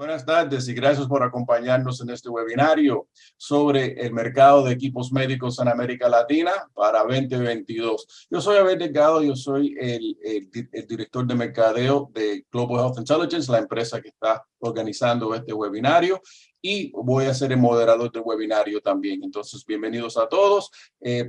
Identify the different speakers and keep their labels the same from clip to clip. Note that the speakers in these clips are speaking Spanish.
Speaker 1: Buenas tardes y gracias por acompañarnos en este webinario sobre el mercado de equipos médicos en América Latina para 2022. Yo soy Abel Delgado, yo soy el director de mercadeo de Global Health Intelligence, la empresa que está organizando este webinario, y voy a ser el moderador del webinario también. Entonces, bienvenidos a todos.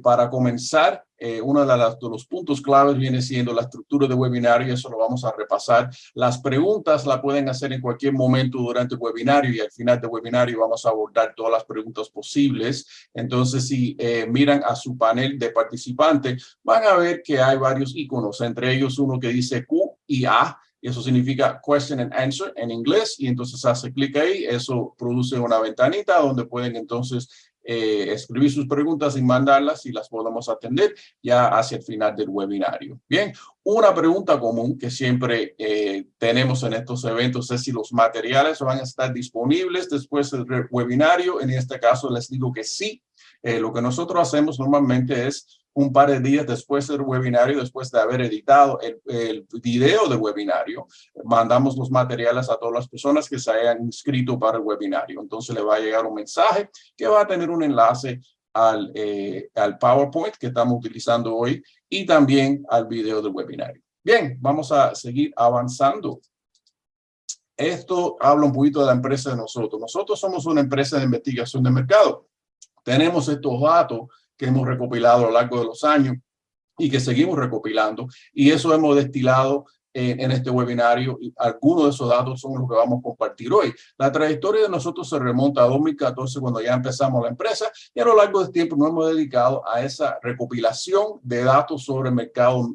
Speaker 1: Para comenzar, uno de los puntos claves viene siendo la estructura del webinario, y eso lo vamos a repasar. Las preguntas la pueden hacer en cualquier momento durante el webinario, y al final del webinario vamos a abordar todas las preguntas posibles. Entonces, si miran a su panel de participantes, van a ver que hay varios iconos, entre ellos uno que dice Q y A. Eso significa question and answer en inglés, y entonces hace clic ahí, eso produce una ventanita donde pueden entonces escribir sus preguntas y mandarlas, y las podemos atender ya hacia el final del webinario. Bien, una pregunta común que siempre tenemos en estos eventos es si los materiales van a estar disponibles después del webinario. En este caso les digo que sí. Lo que nosotros hacemos normalmente es un par de días después del webinario, después de haber editado el video del webinario, mandamos los materiales a todas las personas que se hayan inscrito para el webinario. Entonces le va a llegar un mensaje que va a tener un enlace al PowerPoint que estamos utilizando hoy y también al video del webinario. Bien, vamos a seguir avanzando. Esto habla un poquito de la empresa de nosotros. Nosotros somos una empresa de investigación de mercado. Tenemos estos datos que hemos recopilado a lo largo de los años y que seguimos recopilando, y eso hemos destilado en este webinario, y algunos de esos datos son los que vamos a compartir hoy. La trayectoria de nosotros se remonta a 2014, cuando ya empezamos la empresa, y a lo largo del tiempo nos hemos dedicado a esa recopilación de datos sobre el mercado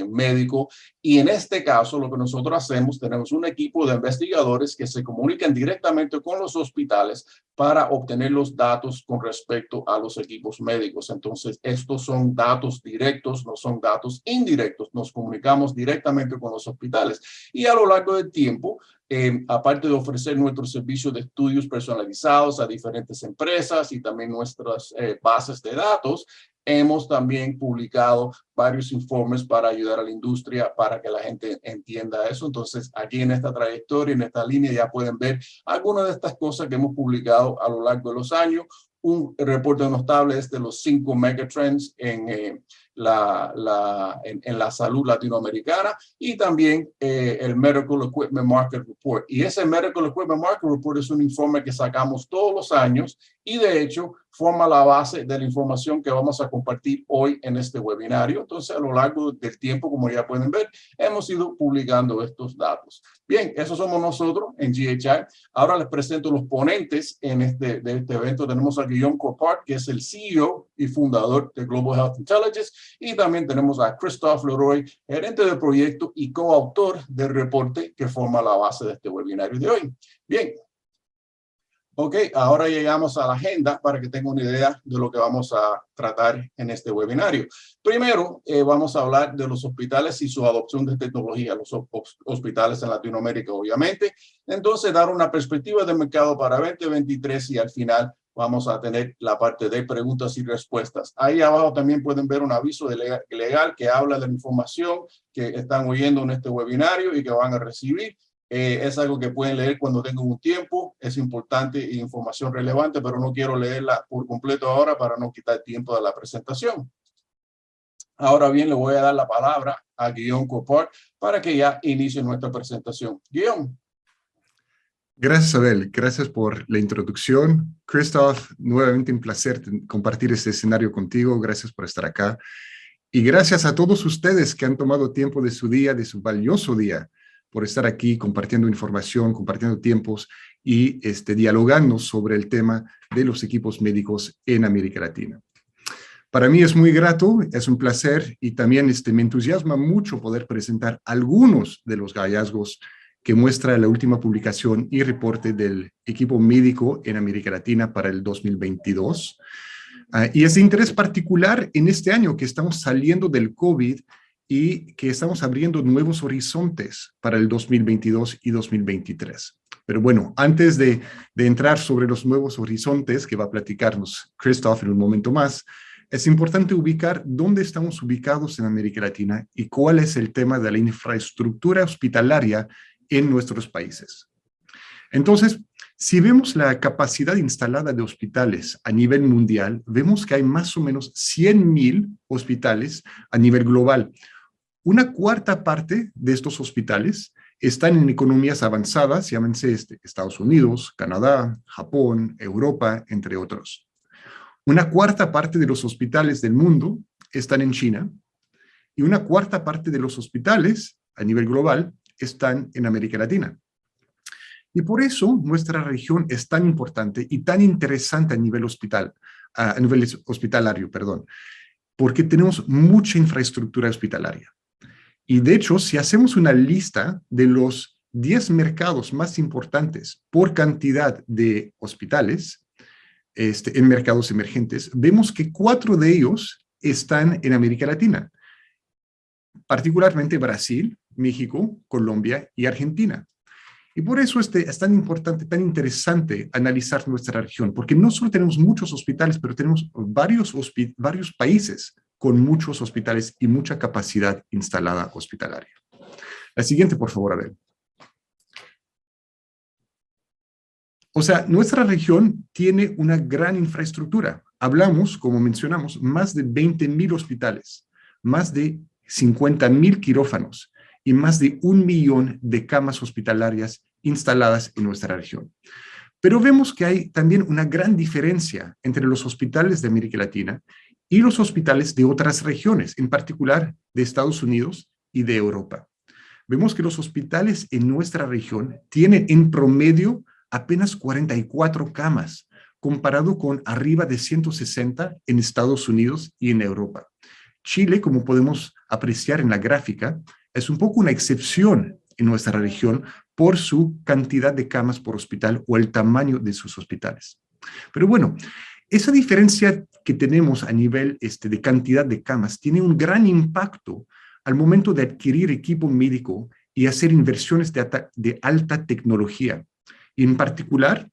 Speaker 1: médico. Y en este caso lo que nosotros hacemos, tenemos un equipo de investigadores que se comunican directamente con los hospitales para obtener los datos con respecto a los equipos médicos. Entonces, estos son datos directos, no son datos indirectos. Nos comunicamos directamente con los hospitales, y a lo largo del tiempo, aparte de ofrecer nuestros servicios de estudios personalizados a diferentes empresas y también nuestras bases de datos, hemos también publicado varios informes para ayudar a la industria, para que la gente entienda eso. Entonces, aquí en esta trayectoria, en esta línea, ya pueden ver algunas de estas cosas que hemos publicado a lo largo de los años. Un reporte notable es de los 5 megatrends en la salud latinoamericana, y también el Medical Equipment Market Report. Y ese Medical Equipment Market Report es un informe que sacamos todos los años, y de hecho forma la base de la información que vamos a compartir hoy en este webinario. Entonces, a lo largo del tiempo, como ya pueden ver, hemos ido publicando estos datos. Bien, eso somos nosotros en GHI. Ahora les presento los ponentes de este evento. Tenemos a Guillaume Coppard, que es el CEO y fundador de Global Health Intelligence, y también tenemos a Christophe Leroy, gerente de proyecto y coautor del reporte que forma la base de este webinario de hoy. Bien. Ok, ahora llegamos a la agenda para que tengan una idea de lo que vamos a tratar en este webinario. Primero, vamos a hablar de los hospitales y su adopción de tecnología, los hospitales en Latinoamérica, obviamente. Entonces, dar una perspectiva de mercado para 2023, y al final vamos a tener la parte de preguntas y respuestas. Ahí abajo también pueden ver un aviso legal que habla de la información que están oyendo en este webinario y que van a recibir. Es algo que pueden leer cuando tengan un tiempo. Es importante e información relevante, pero no quiero leerla por completo ahora para no quitar tiempo de la presentación. Ahora bien, le voy a dar la palabra a Guillaume Coppard para que ya inicie nuestra presentación. Guillaume.
Speaker 2: Gracias, Abel. Gracias por la introducción. Christophe, nuevamente un placer compartir este escenario contigo. Gracias por estar acá. Y gracias a todos ustedes que han tomado tiempo de su día, de su valioso día, por estar aquí compartiendo información, compartiendo tiempos y dialogando sobre el tema de los equipos médicos en América Latina. Para mí es muy grato, es un placer, y también me entusiasma mucho poder presentar algunos de los hallazgos que muestra la última publicación y reporte del equipo médico en América Latina para el 2022. Y es de interés particular en este año que estamos saliendo del COVID y que estamos abriendo nuevos horizontes para el 2022 y 2023. Pero bueno, antes de entrar sobre los nuevos horizontes que va a platicarnos Christophe en un momento más, es importante ubicar dónde estamos ubicados en América Latina y cuál es el tema de la infraestructura hospitalaria en nuestros países. Entonces, si vemos la capacidad instalada de hospitales a nivel mundial, vemos que hay más o menos 100,000 hospitales a nivel global. Una cuarta parte de estos hospitales están en economías avanzadas, llámense Estados Unidos, Canadá, Japón, Europa, entre otros. Una cuarta parte de los hospitales del mundo están en China y una cuarta parte de los hospitales a nivel global están en América Latina. Y por eso nuestra región es tan importante y tan interesante a nivel hospitalario, perdón, porque tenemos mucha infraestructura hospitalaria. Y de hecho, si hacemos una lista de los 10 mercados más importantes por cantidad de hospitales en mercados emergentes, vemos que 4 de ellos están en América Latina, particularmente Brasil, México, Colombia y Argentina. Y por eso es tan importante, tan interesante analizar nuestra región, porque no solo tenemos muchos hospitales, pero tenemos varios países con muchos hospitales y mucha capacidad instalada hospitalaria. La siguiente, por favor, Abel. O sea, nuestra región tiene una gran infraestructura. Hablamos, como mencionamos, más de 20,000 hospitales, más de 50,000 quirófanos y más de 1 millón de camas hospitalarias instaladas en nuestra región. Pero vemos que hay también una gran diferencia entre los hospitales de América Latina y los hospitales de otras regiones, en particular de Estados Unidos y de Europa. Vemos que los hospitales en nuestra región tienen en promedio apenas 44 camas, comparado con arriba de 160 en Estados Unidos y en Europa. Chile, como podemos apreciar en la gráfica, es un poco una excepción en nuestra región por su cantidad de camas por hospital o el tamaño de sus hospitales. Pero bueno, esa diferencia que tenemos a nivel de cantidad de camas tiene un gran impacto al momento de adquirir equipo médico y hacer inversiones de alta tecnología. Y en particular,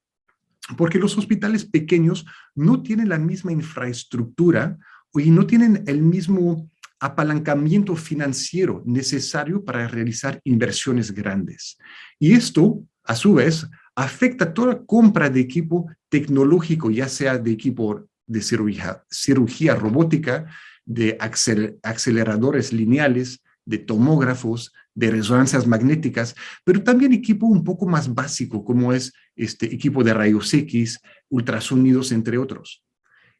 Speaker 2: porque los hospitales pequeños no tienen la misma infraestructura y no tienen el mismo apalancamiento financiero necesario para realizar inversiones grandes. Y esto, a su vez, afecta toda compra de equipo tecnológico, ya sea de equipo de cirugía robótica, de aceleradores lineales, de tomógrafos, de resonancias magnéticas, pero también equipo un poco más básico, como es equipo de rayos X, ultrasonidos, entre otros.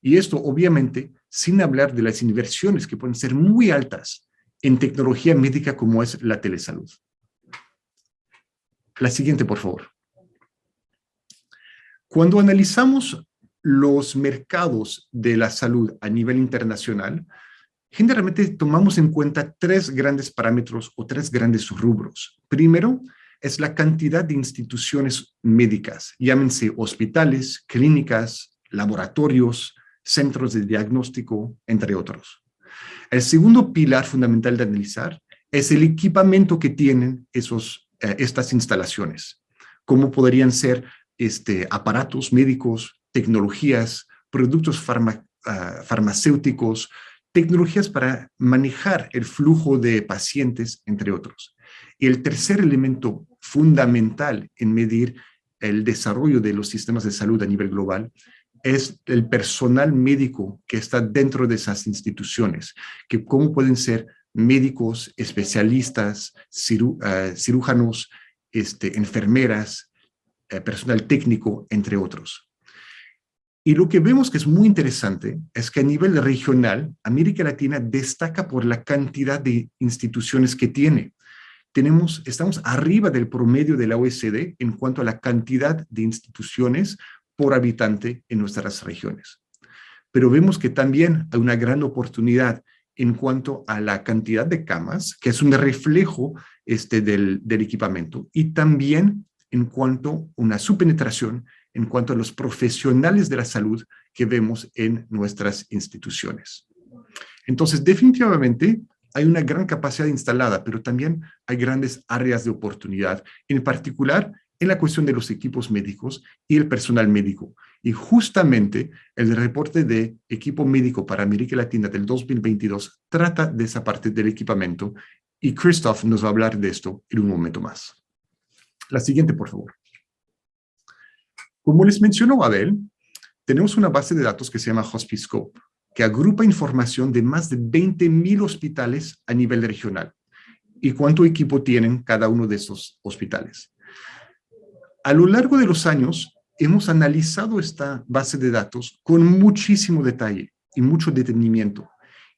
Speaker 2: Y esto, obviamente, sin hablar de las inversiones que pueden ser muy altas en tecnología médica como es la telesalud. La siguiente, por favor. Cuando analizamos los mercados de la salud a nivel internacional, generalmente tomamos en cuenta 3 grandes parámetros o 3 grandes rubros. Primero, es la cantidad de instituciones médicas, llámense hospitales, clínicas, laboratorios, centros de diagnóstico, entre otros. El segundo pilar fundamental de analizar es el equipamiento que tienen estas instalaciones, como podrían ser aparatos médicos, tecnologías, productos farmacéuticos, tecnologías para manejar el flujo de pacientes, entre otros. Y el tercer elemento fundamental en medir el desarrollo de los sistemas de salud a nivel global es el personal médico que está dentro de esas instituciones, que como pueden ser médicos, especialistas, cirujanos, enfermeras, personal técnico, entre otros. Y lo que vemos que es muy interesante es que a nivel regional, América Latina destaca por la cantidad de instituciones que tiene. Estamos arriba del promedio de la OECD en cuanto a la cantidad de instituciones por habitante en nuestras regiones. Pero vemos que también hay una gran oportunidad en cuanto a la cantidad de camas, que es un reflejo del equipamiento, y también en cuanto a una subpenetración en cuanto a los profesionales de la salud que vemos en nuestras instituciones. Entonces, definitivamente hay una gran capacidad instalada, pero también hay grandes áreas de oportunidad, en particular en la cuestión de los equipos médicos y el personal médico. Y justamente el reporte de equipo médico para América Latina del 2022 trata de esa parte del equipamiento, y Christoph nos va a hablar de esto en un momento más. La siguiente, por favor. Como les mencionó Abel, tenemos una base de datos que se llama HospiScope, que agrupa información de más de 20,000 hospitales a nivel regional y cuánto equipo tienen cada uno de esos hospitales. A lo largo de los años, hemos analizado esta base de datos con muchísimo detalle y mucho detenimiento.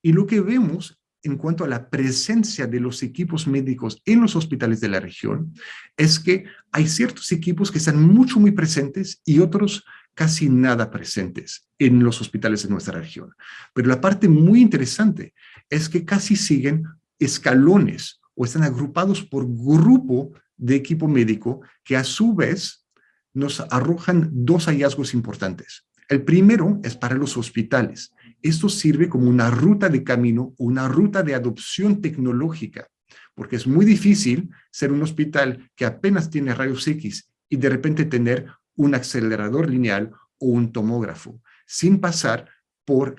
Speaker 2: Y lo que vemos en cuanto a la presencia de los equipos médicos en los hospitales de la región es que hay ciertos equipos que están muy presentes y otros casi nada presentes en los hospitales de nuestra región. Pero la parte muy interesante es que casi siguen escalones o están agrupados por grupo de equipo médico que a su vez nos arrojan dos hallazgos importantes. El primero es para los hospitales. Esto sirve como una ruta de camino, una ruta de adopción tecnológica, porque es muy difícil ser un hospital que apenas tiene rayos X y de repente tener un acelerador lineal o un tomógrafo, sin pasar por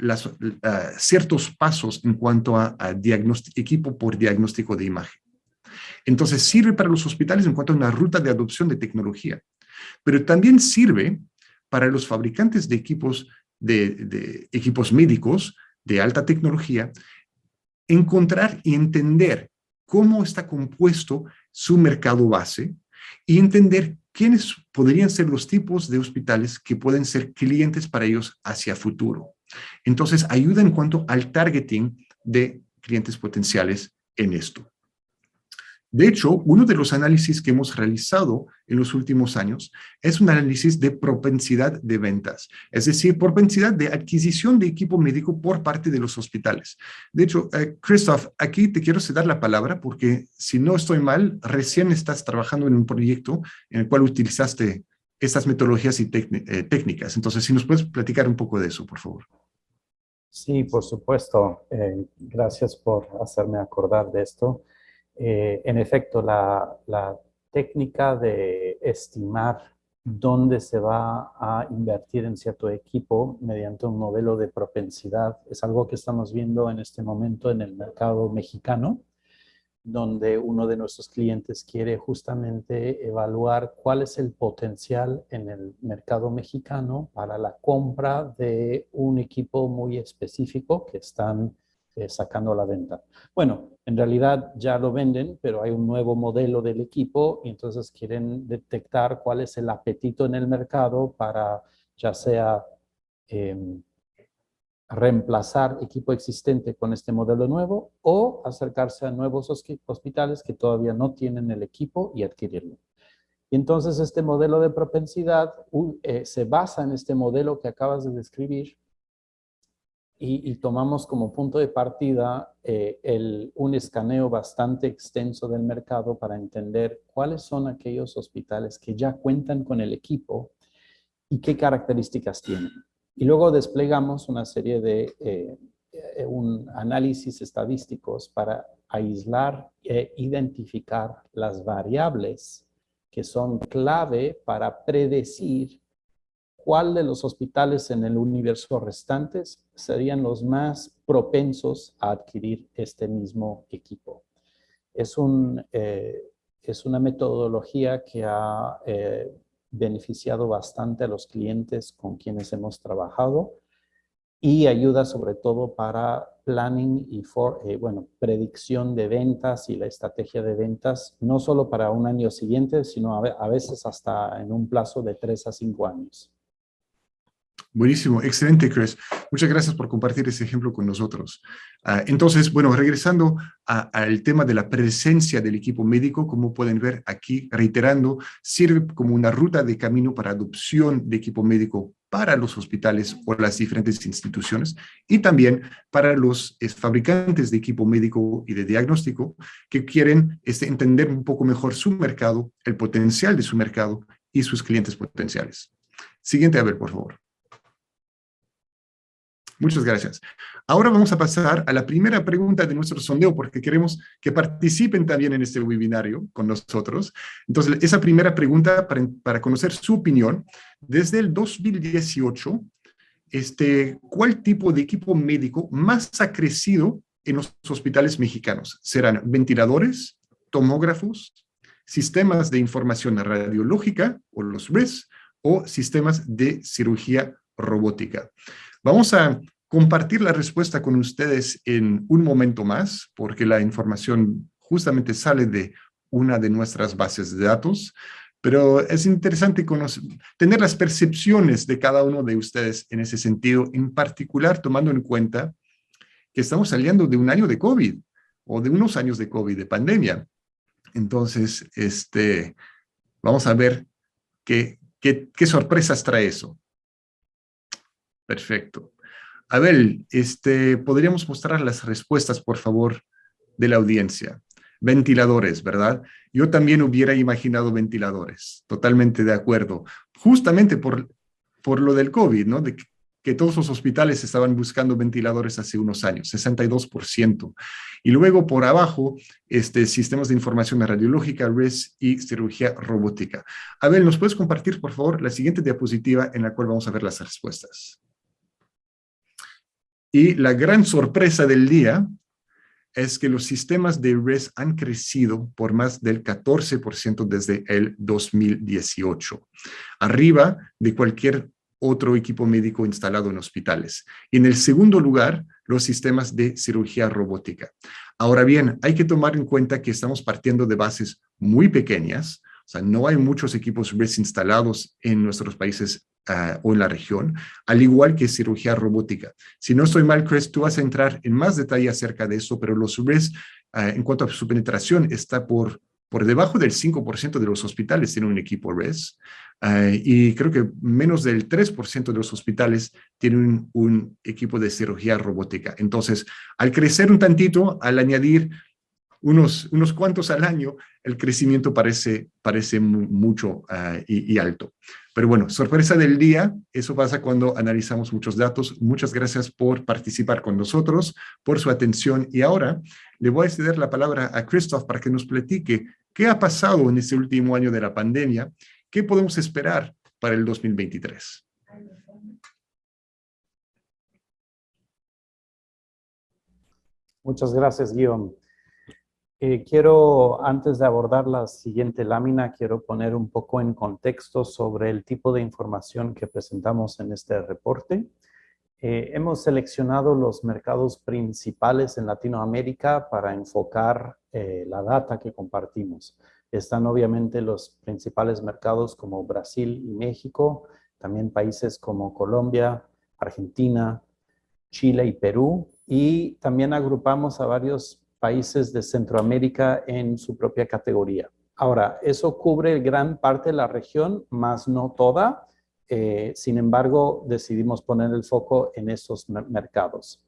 Speaker 2: ciertos pasos en cuanto a equipo por diagnóstico de imagen. Entonces sirve para los hospitales en cuanto a una ruta de adopción de tecnología, pero también sirve para los fabricantes de equipos médicos de alta tecnología, encontrar y entender cómo está compuesto su mercado base y entender quiénes podrían ser los tipos de hospitales que pueden ser clientes para ellos hacia futuro. Entonces, ayuda en cuanto al targeting de clientes potenciales en esto. De hecho, uno de los análisis que hemos realizado en los últimos años es un análisis de propensidad de ventas, es decir, propensidad de adquisición de equipo médico por parte de los hospitales. De hecho, Christoph, aquí te quiero ceder la palabra porque, si no estoy mal, recién estás trabajando en un proyecto en el cual utilizaste estas metodologías y técnicas. Entonces, si nos puedes platicar un poco de eso, por favor.
Speaker 3: Sí, por supuesto. Gracias por hacerme acordar de esto. En efecto, la técnica de estimar dónde se va a invertir en cierto equipo mediante un modelo de propensidad es algo que estamos viendo en este momento en el mercado mexicano, donde uno de nuestros clientes quiere justamente evaluar cuál es el potencial en el mercado mexicano para la compra de un equipo muy específico que están sacando a la venta. Bueno, en realidad ya lo venden, pero hay un nuevo modelo del equipo y entonces quieren detectar cuál es el apetito en el mercado para ya sea reemplazar equipo existente con este modelo nuevo o acercarse a nuevos hospitales que todavía no tienen el equipo y adquirirlo. Y entonces este modelo de propensidad se basa en este modelo que acabas de describir y tomamos como punto de partida un escaneo bastante extenso del mercado para entender cuáles son aquellos hospitales que ya cuentan con el equipo y qué características tienen. Y luego desplegamos una serie de un análisis estadísticos para aislar e identificar las variables que son clave para predecir cuál de los hospitales en el universo restantes serían los más propensos a adquirir este mismo equipo. Es una metodología que ha beneficiado bastante a los clientes con quienes hemos trabajado y ayuda sobre todo para planning y predicción de ventas y la estrategia de ventas, no solo para un año siguiente, sino a veces hasta en un plazo de 3 a 5 años.
Speaker 2: Buenísimo, excelente, Chris. Muchas gracias por compartir ese ejemplo con nosotros. Entonces, bueno, regresando al tema de la presencia del equipo médico, como pueden ver aquí, reiterando, sirve como una ruta de camino para adopción de equipo médico para los hospitales o las diferentes instituciones y también para los fabricantes de equipo médico y de diagnóstico que quieren entender un poco mejor su mercado, el potencial de su mercado y sus clientes potenciales. Siguiente, a ver, por favor. Muchas gracias. Ahora vamos a pasar a la primera pregunta de nuestro sondeo porque queremos que participen también en este webinario con nosotros. Entonces, esa primera pregunta para conocer su opinión. Desde el 2018, ¿cuál tipo de equipo médico más ha crecido en los hospitales mexicanos? ¿Serán ventiladores, tomógrafos, sistemas de información radiológica o los RIS o sistemas de cirugía robótica. Vamos a compartir la respuesta con ustedes en un momento más, porque la información justamente sale de una de nuestras bases de datos, pero es interesante tener las percepciones de cada uno de ustedes en ese sentido, en particular tomando en cuenta que estamos saliendo de un año de COVID, o de unos años de COVID, de pandemia. Entonces, vamos a ver qué sorpresas trae eso. Perfecto. Abel, ¿podríamos mostrar las respuestas, por favor, de la audiencia? Ventiladores, ¿verdad? Yo también hubiera imaginado ventiladores, totalmente de acuerdo. Justamente por lo del COVID, ¿no? De que todos los hospitales estaban buscando ventiladores hace unos años, 62%. Y luego por abajo, sistemas de información radiológica, RIS y cirugía robótica. Abel, ¿nos puedes compartir, por favor, la siguiente diapositiva en la cual vamos a ver las respuestas? Y la gran sorpresa del día es que los sistemas de RIS han crecido por más del 14% desde el 2018, arriba de cualquier otro equipo médico instalado en hospitales. Y en el segundo lugar, los sistemas de cirugía robótica. Ahora bien, hay que tomar en cuenta que estamos partiendo de bases muy pequeñas, o sea, no hay muchos equipos RIS instalados en nuestros países o en la región, al igual que cirugía robótica. Si no estoy mal, Chris, tú vas a entrar en más detalle acerca de eso, pero los RIS, en cuanto a su penetración, está por debajo del 5% de los hospitales tienen un equipo RIS, y creo que menos del 3% de los hospitales tienen un equipo de cirugía robótica. Entonces, al crecer un tantito, al añadir unos cuantos al año, el crecimiento parece mucho y alto. Pero bueno, sorpresa del día, eso pasa cuando analizamos muchos datos. Muchas gracias por participar con nosotros, por su atención. Y ahora le voy a ceder la palabra a Christoph para que nos platique qué ha pasado en este último año de la pandemia, qué podemos esperar para el 2023.
Speaker 3: Muchas gracias, Guillaume. Quiero, antes de abordar la siguiente lámina, quiero poner un poco en contexto sobre el tipo de información que presentamos en este reporte. Hemos seleccionado los mercados principales en Latinoamérica para enfocar la data que compartimos. Están obviamente los principales mercados como Brasil y México, también países como Colombia, Argentina, Chile y Perú, y también agrupamos a varios países de Centroamérica en su propia categoría. Ahora, eso cubre gran parte de la región, más no toda. Sin embargo, decidimos poner el foco en esos mercados.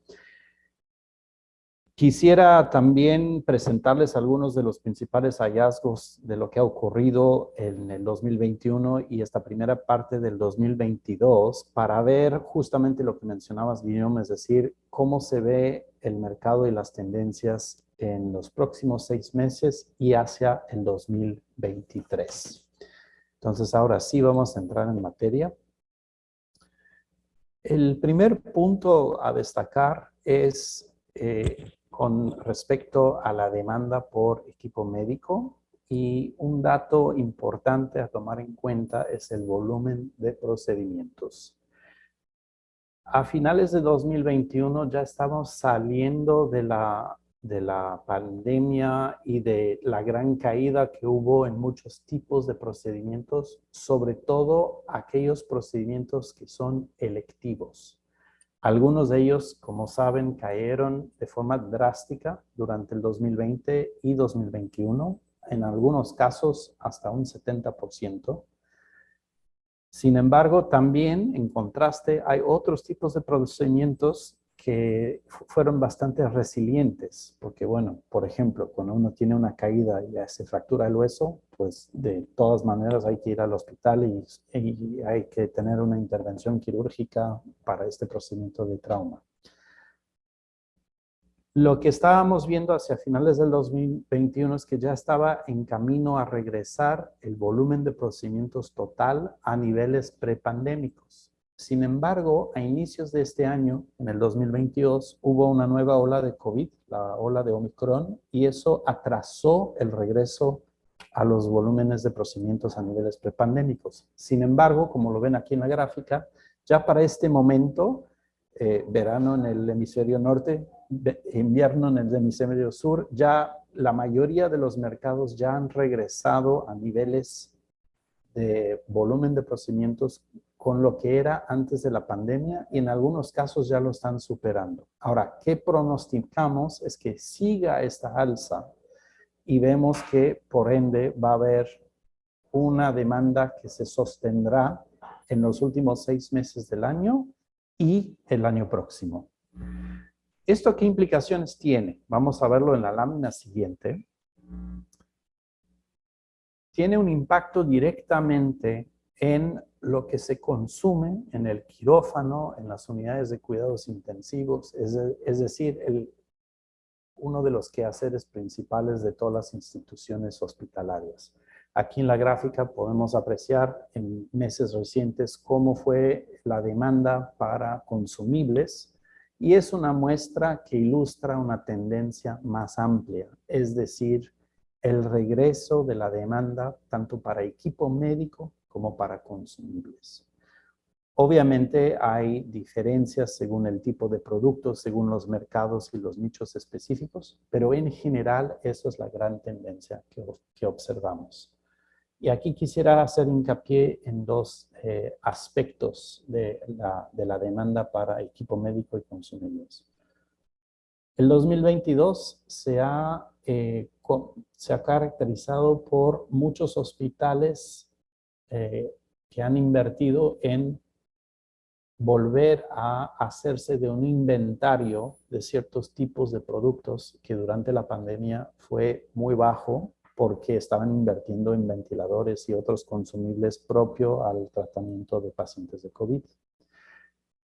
Speaker 3: Quisiera también presentarles algunos de los principales hallazgos de lo que ha ocurrido en el 2021 y esta primera parte del 2022 para ver justamente lo que mencionabas, Guillaume, es decir, cómo se ve el mercado y las tendencias en los próximos 6 meses y hacia el 2023. Entonces, ahora sí vamos a entrar en materia. El primer punto a destacar es con respecto a la demanda por equipo médico, y un dato importante a tomar en cuenta es el volumen de procedimientos. A finales de 2021 ya estamos saliendo de la pandemia y de la gran caída que hubo en muchos tipos de procedimientos, sobre todo aquellos procedimientos que son electivos. Algunos de ellos, como saben, cayeron de forma drástica durante el 2020 y 2021, en algunos casos hasta un 70%. Sin embargo, también, en contraste, hay otros tipos de procedimientos que fueron bastante resilientes, porque bueno, por ejemplo, cuando uno tiene una caída y se fractura el hueso, pues de todas maneras hay que ir al hospital y hay que tener una intervención quirúrgica para este procedimiento de trauma. Lo que estábamos viendo hacia finales del 2021 es que ya estaba en camino a regresar el volumen de procedimientos total a niveles prepandémicos. Sin embargo, a inicios de este año, en el 2022, hubo una nueva ola de COVID, la ola de Omicron, y eso atrasó el regreso a los volúmenes de procedimientos a niveles prepandémicos. Sin embargo, como lo ven aquí en la gráfica, ya para este momento, verano en el hemisferio norte, invierno en el hemisferio sur, ya la mayoría de los mercados ya han regresado a niveles de volumen de procedimientos con lo que era antes de la pandemia y en algunos casos ya lo están superando. Ahora, ¿qué pronosticamos? Es que siga esta alza y vemos que por ende va a haber una demanda que se sostendrá en los últimos 6 meses del año y el año próximo. ¿Esto qué implicaciones tiene? Vamos a verlo en la lámina siguiente. Tiene un impacto directamente en lo que se consume en el quirófano, en las unidades de cuidados intensivos, es decir, uno de los quehaceres principales de todas las instituciones hospitalarias. Aquí en la gráfica podemos apreciar en meses recientes cómo fue la demanda para consumibles y es una muestra que ilustra una tendencia más amplia, es decir, el regreso de la demanda tanto para equipo médico como para consumibles. Obviamente hay diferencias según el tipo de producto, según los mercados y los nichos específicos, pero en general eso es la gran tendencia que observamos. Y aquí quisiera hacer hincapié en dos aspectos de la demanda para equipo médico y consumibles. El 2022 se ha caracterizado por muchos hospitales que han invertido en volver a hacerse de un inventario de ciertos tipos de productos que durante la pandemia fue muy bajo porque estaban invirtiendo en ventiladores y otros consumibles propio al tratamiento de pacientes de COVID.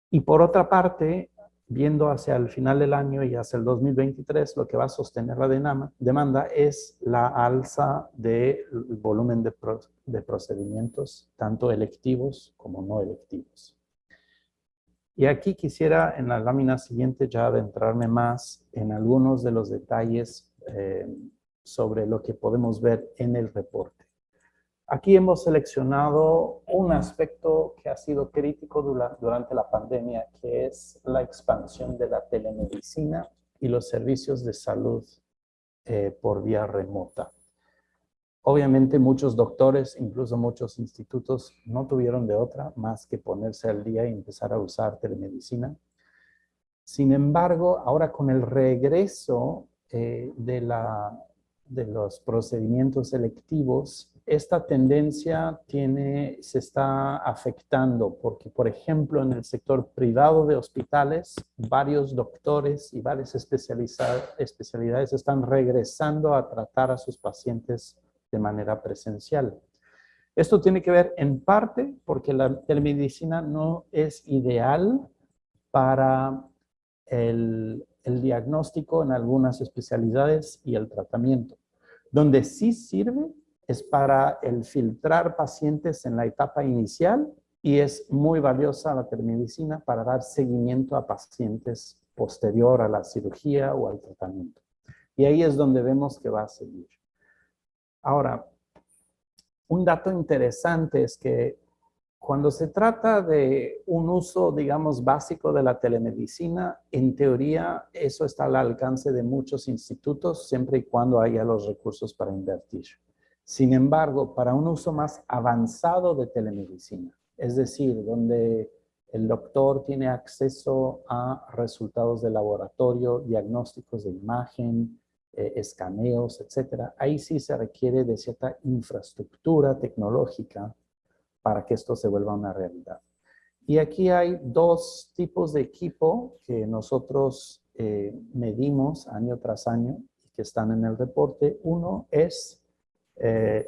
Speaker 3: Y por otra parte, viendo hacia el final del año y hacia el 2023, lo que va a sostener la demanda es la alza del volumen de procedimientos, tanto electivos como no electivos. Y aquí quisiera en la lámina siguiente ya adentrarme más en algunos de los detalles sobre lo que podemos ver en el reporte. Aquí hemos seleccionado un aspecto que ha sido crítico durante la pandemia, que es la expansión de la telemedicina y los servicios de salud por vía remota. Obviamente muchos doctores, incluso muchos institutos, no tuvieron de otra más que ponerse al día y empezar a usar telemedicina. Sin embargo, ahora con el regreso de los procedimientos selectivos, esta tendencia se está afectando porque, por ejemplo, en el sector privado de hospitales, varios doctores y varias especialidades están regresando a tratar a sus pacientes de manera presencial. Esto tiene que ver en parte porque la telemedicina no es ideal para el diagnóstico en algunas especialidades y el tratamiento. Donde sí sirve es para el filtrar pacientes en la etapa inicial y es muy valiosa la telemedicina para dar seguimiento a pacientes posterior a la cirugía o al tratamiento. Y ahí es donde vemos que va a seguir. Ahora, un dato interesante es que cuando se trata de un uso, digamos, básico de la telemedicina, en teoría eso está al alcance de muchos institutos, siempre y cuando haya los recursos para invertir. Sin embargo, para un uso más avanzado de telemedicina, es decir, donde el doctor tiene acceso a resultados de laboratorio, diagnósticos de imagen, escaneos, etcétera, ahí sí se requiere de cierta infraestructura tecnológica para que esto se vuelva una realidad. Y aquí hay dos tipos de equipo que nosotros medimos año tras año y que están en el reporte. Uno es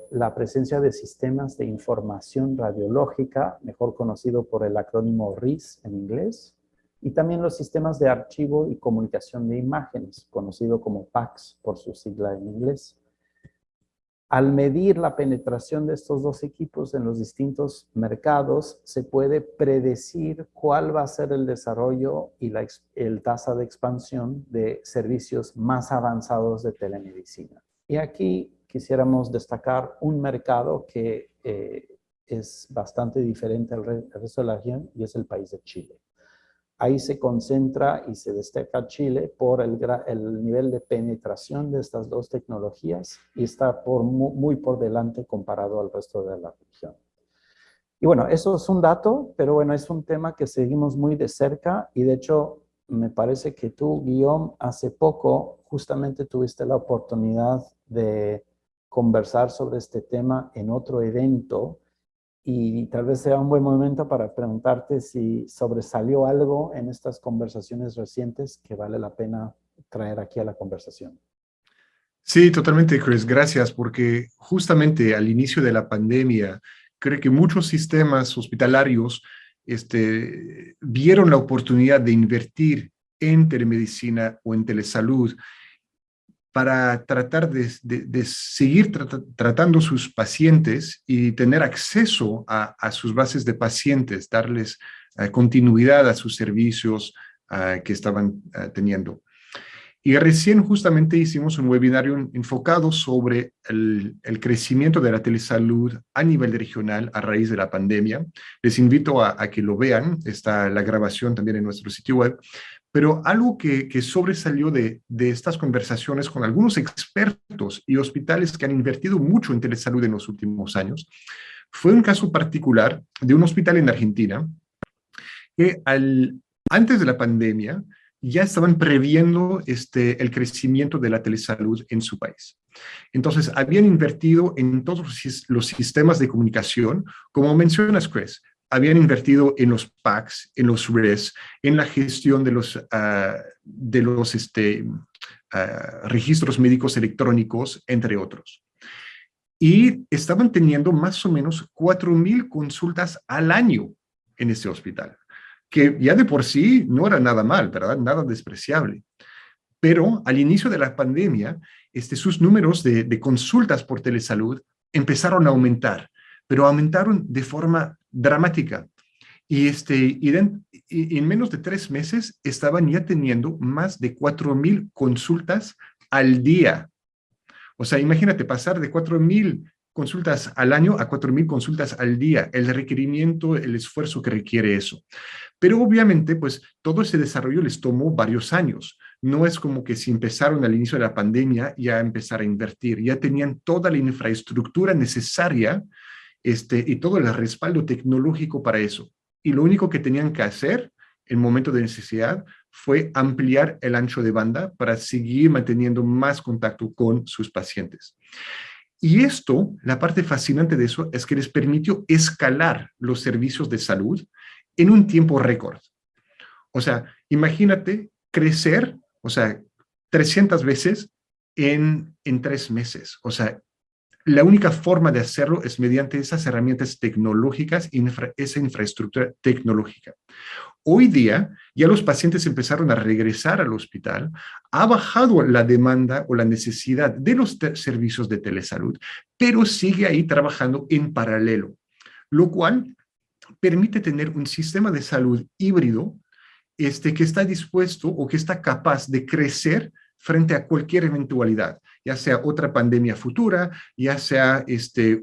Speaker 3: la presencia de sistemas de información radiológica, mejor conocido por el acrónimo RIS en inglés, y también los sistemas de archivo y comunicación de imágenes, conocido como PACS por su sigla en inglés. Al medir la penetración de estos dos equipos en los distintos mercados, se puede predecir cuál va a ser el desarrollo y el tasa de expansión de servicios más avanzados de telemedicina. Y aquí quisiéramos destacar un mercado que es bastante diferente al resto de la región y es el país de Chile. Ahí se concentra y se destaca Chile por el nivel de penetración de estas dos tecnologías y está muy por delante comparado al resto de la región. Y bueno, eso es un dato, pero bueno, es un tema que seguimos muy de cerca y de hecho me parece que tú, Guillaume, hace poco justamente tuviste la oportunidad de conversar sobre este tema en otro evento y tal vez sea un buen momento para preguntarte si sobresalió algo en estas conversaciones recientes que vale la pena traer aquí a la conversación.
Speaker 2: Sí, totalmente, Chris. Gracias, porque justamente al inicio de la pandemia, creo que muchos sistemas hospitalarios vieron la oportunidad de invertir en telemedicina o en telesalud para tratar de seguir tratando sus pacientes y tener acceso a sus bases de pacientes, darles continuidad a sus servicios que estaban teniendo. Y recién justamente hicimos un webinario enfocado sobre el crecimiento de la telesalud a nivel regional a raíz de la pandemia. Les invito a que lo vean, está la grabación también en nuestro sitio web. Pero algo que sobresalió de estas conversaciones con algunos expertos y hospitales que han invertido mucho en telesalud en los últimos años, fue un caso particular de un hospital en Argentina que antes de la pandemia ya estaban previendo el crecimiento de la telesalud en su país. Entonces, habían invertido en todos los sistemas de comunicación, como mencionas, Chris. Habían invertido en los PACS, en los RES, en la gestión de los registros médicos electrónicos, entre otros. Y estaban teniendo más o menos 4,000 consultas al año en este hospital, que ya de por sí no era nada mal, ¿verdad? Nada despreciable. Pero al inicio de la pandemia, sus números de consultas por telesalud empezaron a aumentar, pero aumentaron de forma dramática. Y en menos de 3 meses estaban ya teniendo más de 4,000 consultas al día. O sea, imagínate pasar de 4,000 consultas al año a 4,000 consultas al día, el requerimiento, el esfuerzo que requiere eso. Pero obviamente, pues todo ese desarrollo les tomó varios años. No es como que si empezaron al inicio de la pandemia ya empezar a invertir, ya tenían toda la infraestructura necesaria y todo el respaldo tecnológico para eso. Y lo único que tenían que hacer en momento de necesidad fue ampliar el ancho de banda para seguir manteniendo más contacto con sus pacientes. Y esto, la parte fascinante de eso, es que les permitió escalar los servicios de salud en un tiempo récord. O sea, imagínate crecer, o sea, 300 veces en 3 meses. O sea, la única forma de hacerlo es mediante esas herramientas tecnológicas y esa infraestructura tecnológica. Hoy día ya los pacientes empezaron a regresar al hospital, ha bajado la demanda o la necesidad de los servicios de telesalud, pero sigue ahí trabajando en paralelo, lo cual permite tener un sistema de salud híbrido que está dispuesto o que está capaz de crecer frente a cualquier eventualidad, ya sea otra pandemia futura, ya sea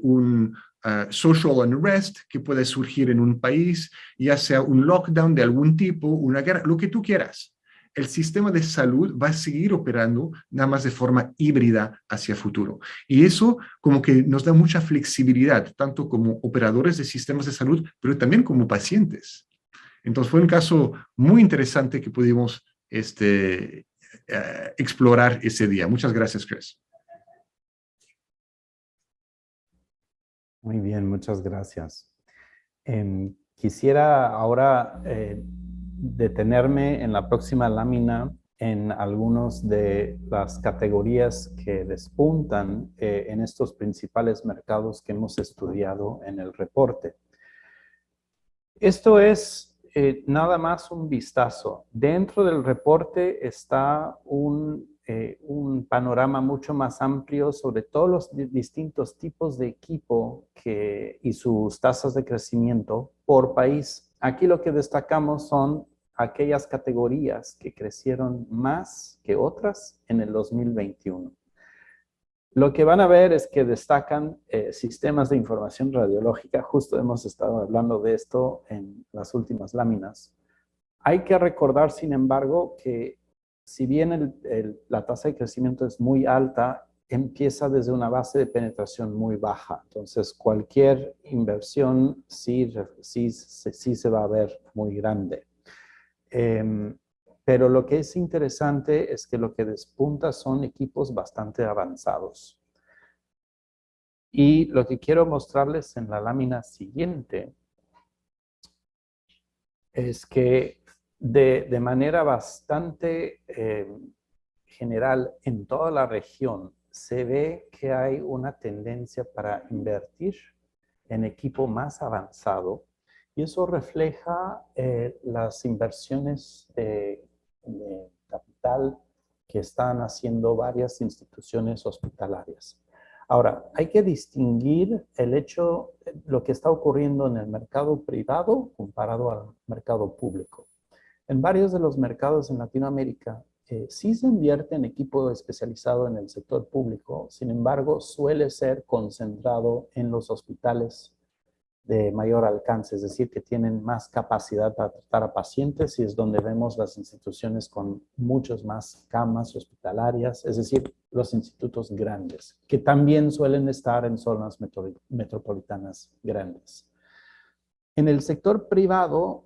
Speaker 2: un social unrest que puede surgir en un país, ya sea un lockdown de algún tipo, una guerra, lo que tú quieras. El sistema de salud va a seguir operando nada más de forma híbrida hacia futuro. Y eso como que nos da mucha flexibilidad, tanto como operadores de sistemas de salud, pero también como pacientes. Entonces fue un caso muy interesante que pudimos explorar ese día. Muchas gracias, Chris.
Speaker 3: Muy bien, muchas gracias. Quisiera ahora detenerme en la próxima lámina en algunas de las categorías que despuntan en estos principales mercados que hemos estudiado en el reporte. Esto es nada más un vistazo. Dentro del reporte está un panorama mucho más amplio sobre todos los distintos tipos de equipo y sus tasas de crecimiento por país. Aquí lo que destacamos son aquellas categorías que crecieron más que otras en el 2021. Lo que van a ver es que destacan sistemas de información radiológica. Justo hemos estado hablando de esto en las últimas láminas. Hay que recordar, sin embargo, que si bien la tasa de crecimiento es muy alta, empieza desde una base de penetración muy baja. Entonces, cualquier inversión sí se va a ver muy grande. Pero lo que es interesante es que lo que despunta son equipos bastante avanzados. Y lo que quiero mostrarles en la lámina siguiente es que de manera bastante general en toda la región se ve que hay una tendencia para invertir en equipo más avanzado y eso refleja las inversiones de capital que están haciendo varias instituciones hospitalarias. Ahora, hay que distinguir el hecho, lo que está ocurriendo en el mercado privado comparado al mercado público. En varios de los mercados en Latinoamérica sí se invierte en equipo especializado en el sector público, sin embargo, suele ser concentrado en los hospitales de mayor alcance, es decir, que tienen más capacidad para tratar a pacientes y es donde vemos las instituciones con muchas más camas hospitalarias, es decir, los institutos grandes, que también suelen estar en zonas metropolitanas grandes. En el sector privado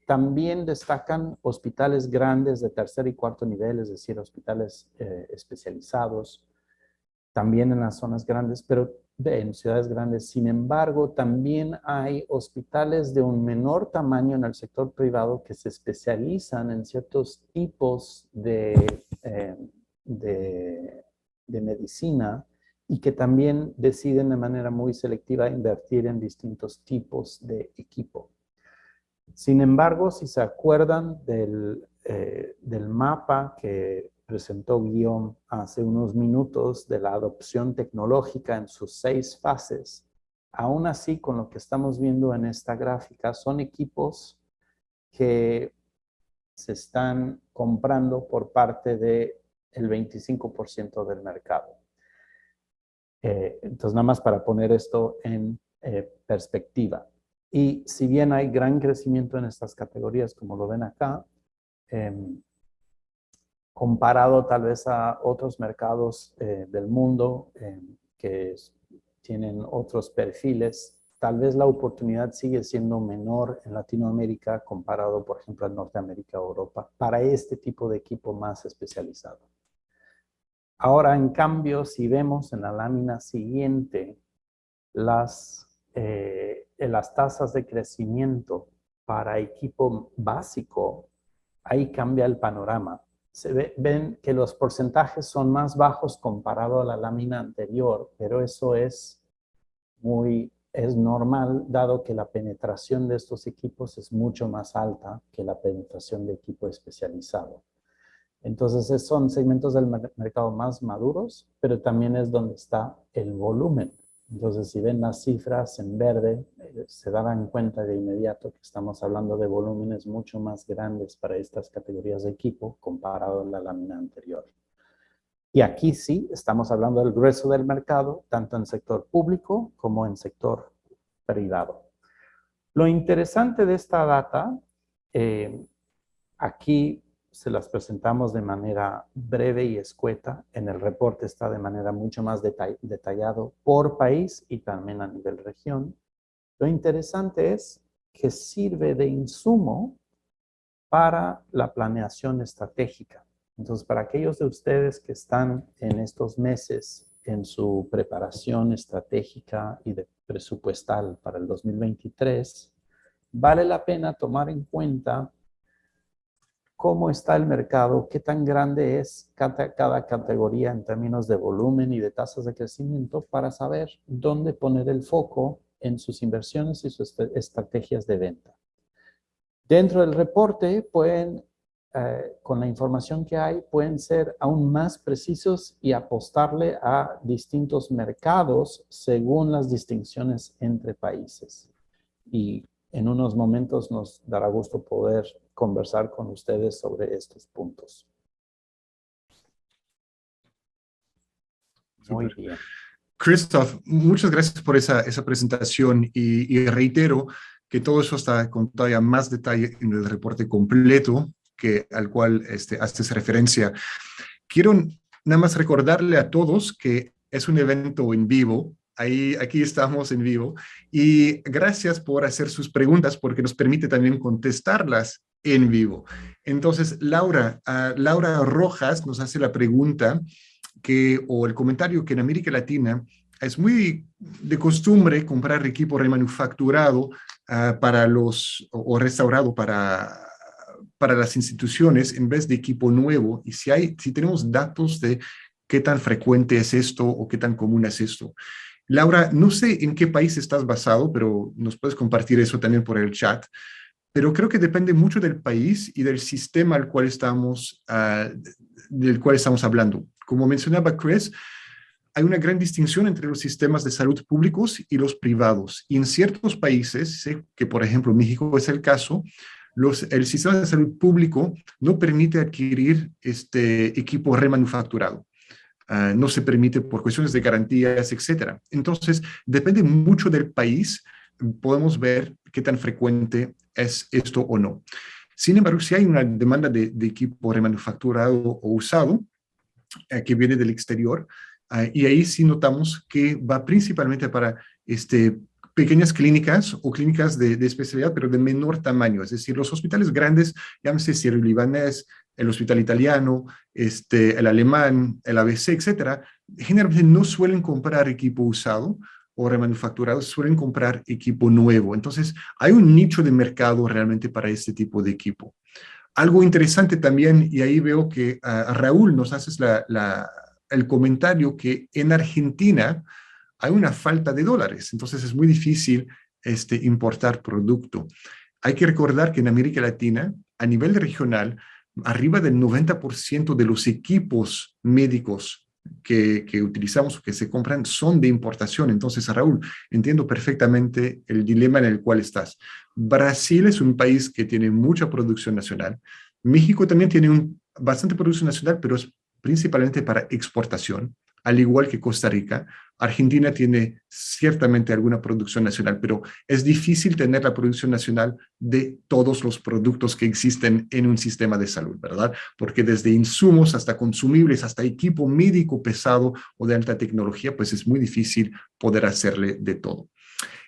Speaker 3: también destacan hospitales grandes de tercer y cuarto nivel, es decir, hospitales especializados, también en las zonas grandes, pero en ciudades grandes. Sin embargo, también hay hospitales de un menor tamaño en el sector privado que se especializan en ciertos tipos de medicina y que también deciden de manera muy selectiva invertir en distintos tipos de equipo. Sin embargo, si se acuerdan del mapa que presentó Guillaume hace unos minutos de la adopción tecnológica en sus 6 fases, aún así con lo que estamos viendo en esta gráfica son equipos que se están comprando por parte del 25% del mercado. Entonces, nada más para poner esto en perspectiva. Y si bien hay gran crecimiento en estas categorías, como lo ven acá, comparado tal vez a otros mercados del mundo que tienen otros perfiles, tal vez la oportunidad sigue siendo menor en Latinoamérica comparado, por ejemplo, a Norteamérica o Europa, para este tipo de equipo más especializado. Ahora, en cambio, si vemos en la lámina siguiente las tasas de crecimiento para equipo básico, ahí cambia el panorama. Ven que los porcentajes son más bajos comparado a la lámina anterior, pero eso es normal, dado que la penetración de estos equipos es mucho más alta que la penetración de equipo especializado. Entonces, son segmentos del mercado más maduros, pero también es donde está el volumen. Entonces, si ven las cifras en verde, se darán cuenta de inmediato que estamos hablando de volúmenes mucho más grandes para estas categorías de equipo comparado a la lámina anterior. Y aquí sí, estamos hablando del grueso del mercado, tanto en sector público como en sector privado. Lo interesante de esta data, aquí se las presentamos de manera breve y escueta. En el reporte está de manera mucho más detallado por país y también a nivel región. Lo interesante es que sirve de insumo para la planeación estratégica. Entonces, para aquellos de ustedes que están en estos meses en su preparación estratégica y de presupuestal para el 2023, vale la pena tomar en cuenta cómo está el mercado, qué tan grande es cada categoría en términos de volumen y de tasas de crecimiento para saber dónde poner el foco en sus inversiones y sus estrategias de venta. Dentro del reporte con la información que hay, pueden ser aún más precisos y apostarle a distintos mercados según las distinciones entre países. Y en unos momentos nos dará gusto poder conversar con ustedes sobre estos puntos. Muy
Speaker 2: Súper.
Speaker 3: bien.
Speaker 2: Christoph, muchas gracias por esa presentación y reitero que todo eso está con todavía más detalle en el reporte completo al cual haces referencia. Quiero nada más recordarle a todos que es un evento en vivo. Aquí estamos en vivo y gracias por hacer sus preguntas porque nos permite también contestarlas en vivo. Entonces, Laura Rojas nos hace la pregunta o el comentario que en América Latina es muy de costumbre comprar equipo remanufacturado o restaurado para las instituciones en vez de equipo nuevo. Y si tenemos datos de qué tan frecuente es esto o qué tan común es esto. Laura, no sé en qué país estás basado, pero nos puedes compartir eso también por el chat. Pero creo que depende mucho del país y del sistema del cual estamos hablando. Como mencionaba Chris, hay una gran distinción entre los sistemas de salud públicos y los privados. Y en ciertos países, sé que por ejemplo México es el caso, el sistema de salud público no permite adquirir este equipo remanufacturado. No se permite por cuestiones de garantías, etcétera. Entonces, depende mucho del país, podemos ver qué tan frecuente es esto o no. Sin embargo, si hay una demanda de equipo remanufacturado o usado que viene del exterior, y ahí sí notamos que va principalmente para pequeñas clínicas o clínicas de especialidad, pero de menor tamaño, es decir, los hospitales grandes, llámese Sierra Libanés, el hospital italiano, el alemán, el ABC, etcétera, generalmente no suelen comprar equipo usado o remanufacturado, suelen comprar equipo nuevo. Entonces, hay un nicho de mercado realmente para este tipo de equipo. Algo interesante también, y ahí veo que a Raúl nos haces el comentario que en Argentina hay una falta de dólares, entonces es muy difícil importar producto. Hay que recordar que en América Latina, a nivel regional, arriba del 90% de los equipos médicos que utilizamos o que se compran son de importación. Entonces, Raúl, entiendo perfectamente el dilema en el cual estás. Brasil es un país que tiene mucha producción nacional. México también tiene bastante producción nacional, pero es principalmente para exportación, al igual que Costa Rica. Argentina tiene ciertamente alguna producción nacional, pero es difícil tener la producción nacional de todos los productos que existen en un sistema de salud, ¿verdad? Porque desde insumos hasta consumibles, hasta equipo médico pesado o de alta tecnología, pues es muy difícil poder hacerle de todo.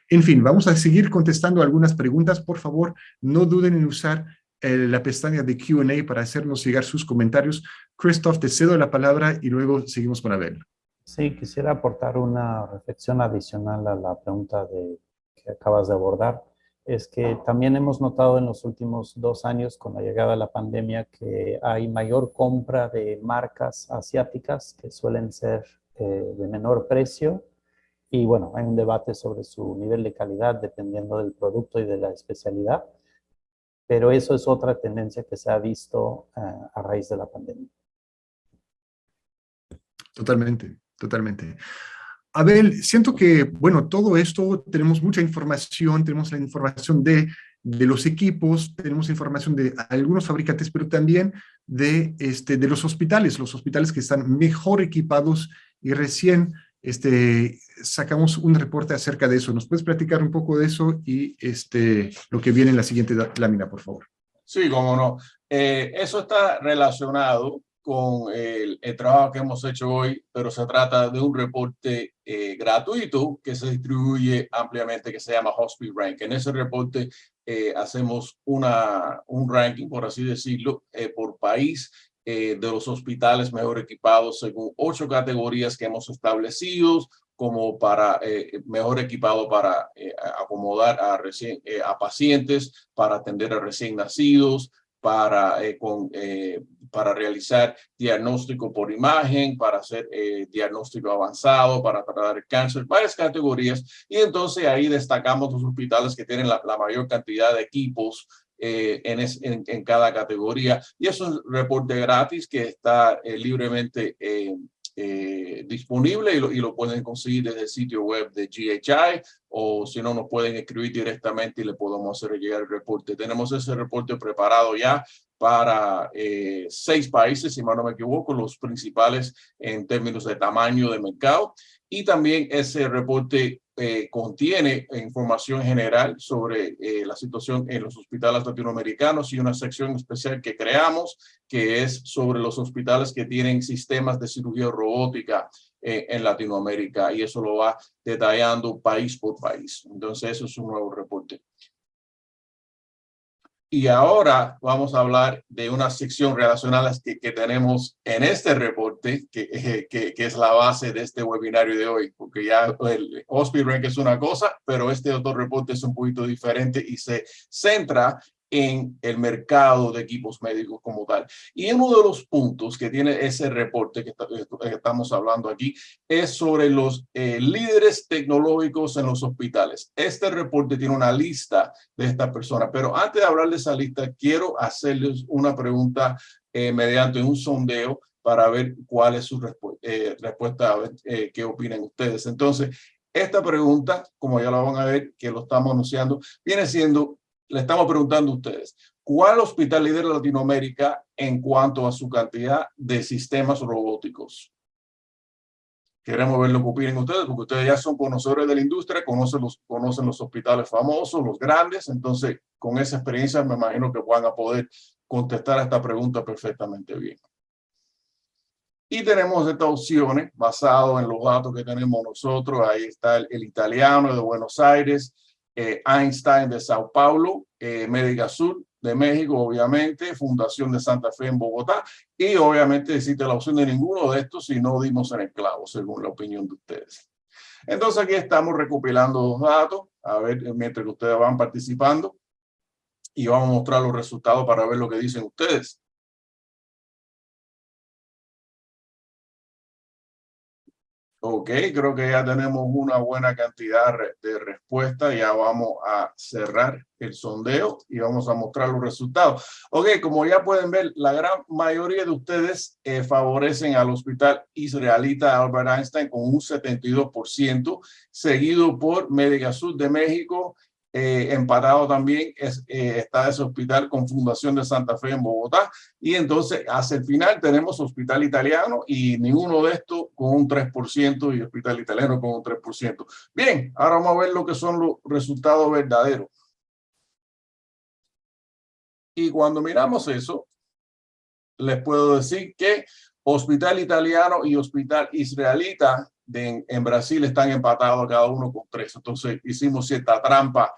Speaker 2: En fin, vamos a seguir contestando algunas preguntas. Por favor, no duden en usar la pestaña de Q&A para hacernos llegar sus comentarios. Christoph, te cedo la palabra y luego seguimos con Abel.
Speaker 3: Sí, quisiera aportar una reflexión adicional a la pregunta que acabas de abordar. Es que también hemos notado en los últimos 2 años, con la llegada de la pandemia, que hay mayor compra de marcas asiáticas que suelen ser de menor precio. Y bueno, hay un debate sobre su nivel de calidad dependiendo del producto y de la especialidad. Pero eso es otra tendencia que se ha visto a raíz de la pandemia.
Speaker 2: Totalmente, totalmente. Abel, siento que, bueno, todo esto, tenemos mucha información, tenemos la información de los equipos, tenemos información de algunos fabricantes, pero también de los hospitales que están mejor equipados y recién sacamos un reporte acerca de eso. ¿Nos puedes platicar un poco de eso y lo que viene en la siguiente lámina, por favor?
Speaker 1: Sí, cómo no. Eso está relacionado con el trabajo que hemos hecho hoy, pero se trata de un reporte gratuito que se distribuye ampliamente, que se llama Hospital Rank. En ese reporte hacemos un ranking, por así decirlo, por país de los hospitales mejor equipados según 8 categorías que hemos establecido, como para mejor equipado para acomodar a pacientes, para atender a recién nacidos, para realizar diagnóstico por imagen, para hacer diagnóstico avanzado, para tratar el cáncer, varias categorías. Y entonces ahí destacamos los hospitales que tienen la mayor cantidad de equipos en cada categoría. Y es un reporte gratis que está libremente disponible y lo pueden conseguir desde el sitio web de GHI, o si no, nos pueden escribir directamente y le podemos hacer llegar el reporte. Tenemos ese reporte preparado ya para 6 países, si mal no me equivoco, los principales en términos de tamaño de mercado. Y también ese reporte contiene información general sobre la situación en los hospitales latinoamericanos y una sección especial que creamos que es sobre los hospitales que tienen sistemas de cirugía robótica en Latinoamérica, y eso lo va detallando país por país. Entonces, eso es un nuevo reporte. Y ahora vamos a hablar de una sección relacionada que tenemos en este reporte, que es la base de este webinario de hoy, porque ya el Hospital Rank es una cosa, pero este otro reporte es un poquito diferente y se centra en el mercado de equipos médicos como tal. Y uno de los puntos que tiene ese reporte que estamos hablando aquí es sobre los líderes tecnológicos en los hospitales. Este reporte tiene una lista de estas personas, pero antes de hablar de esa lista, quiero hacerles una pregunta mediante un sondeo para ver cuál es su respuesta, a ver qué opinan ustedes. Entonces, esta pregunta, como ya la van a ver, que lo estamos anunciando, viene siendo: le estamos preguntando a ustedes, ¿cuál hospital lidera Latinoamérica en cuanto a su cantidad de sistemas robóticos? Queremos ver lo que opinen ustedes, porque ustedes ya son conocedores de la industria, conocen los hospitales famosos, los grandes. Entonces, con esa experiencia me imagino que van a poder contestar a esta pregunta perfectamente bien. Y tenemos estas opciones basado en los datos que tenemos nosotros. Ahí está el italiano de Buenos Aires, Einstein de Sao Paulo, Médica Sur de México, obviamente, Fundación de Santa Fe en Bogotá, y obviamente existe la opción de ninguno de estos si no dimos en el clavo, según la opinión de ustedes. Entonces aquí estamos recopilando los datos, a ver, mientras que ustedes van participando, y vamos a mostrar los resultados para ver lo que dicen ustedes. Ok, creo que ya tenemos una buena cantidad de respuestas. Ya vamos a cerrar el sondeo y vamos a mostrar los resultados. Ok, como ya pueden ver, la gran mayoría de ustedes favorecen al Hospital Israelita Albert Einstein con un 72%, seguido por Médica Sur de México. Empatado también está ese hospital con Fundación de Santa Fe en Bogotá. Y entonces hacia el final tenemos Hospital Italiano y ninguno de estos con un 3% y Hospital Italiano con un 3%. Bien, ahora vamos a ver lo que son los resultados verdaderos. Y cuando miramos eso, les puedo decir que Hospital Italiano y Hospital Israelita en Brasil están empatados cada uno con 3. Entonces hicimos cierta trampa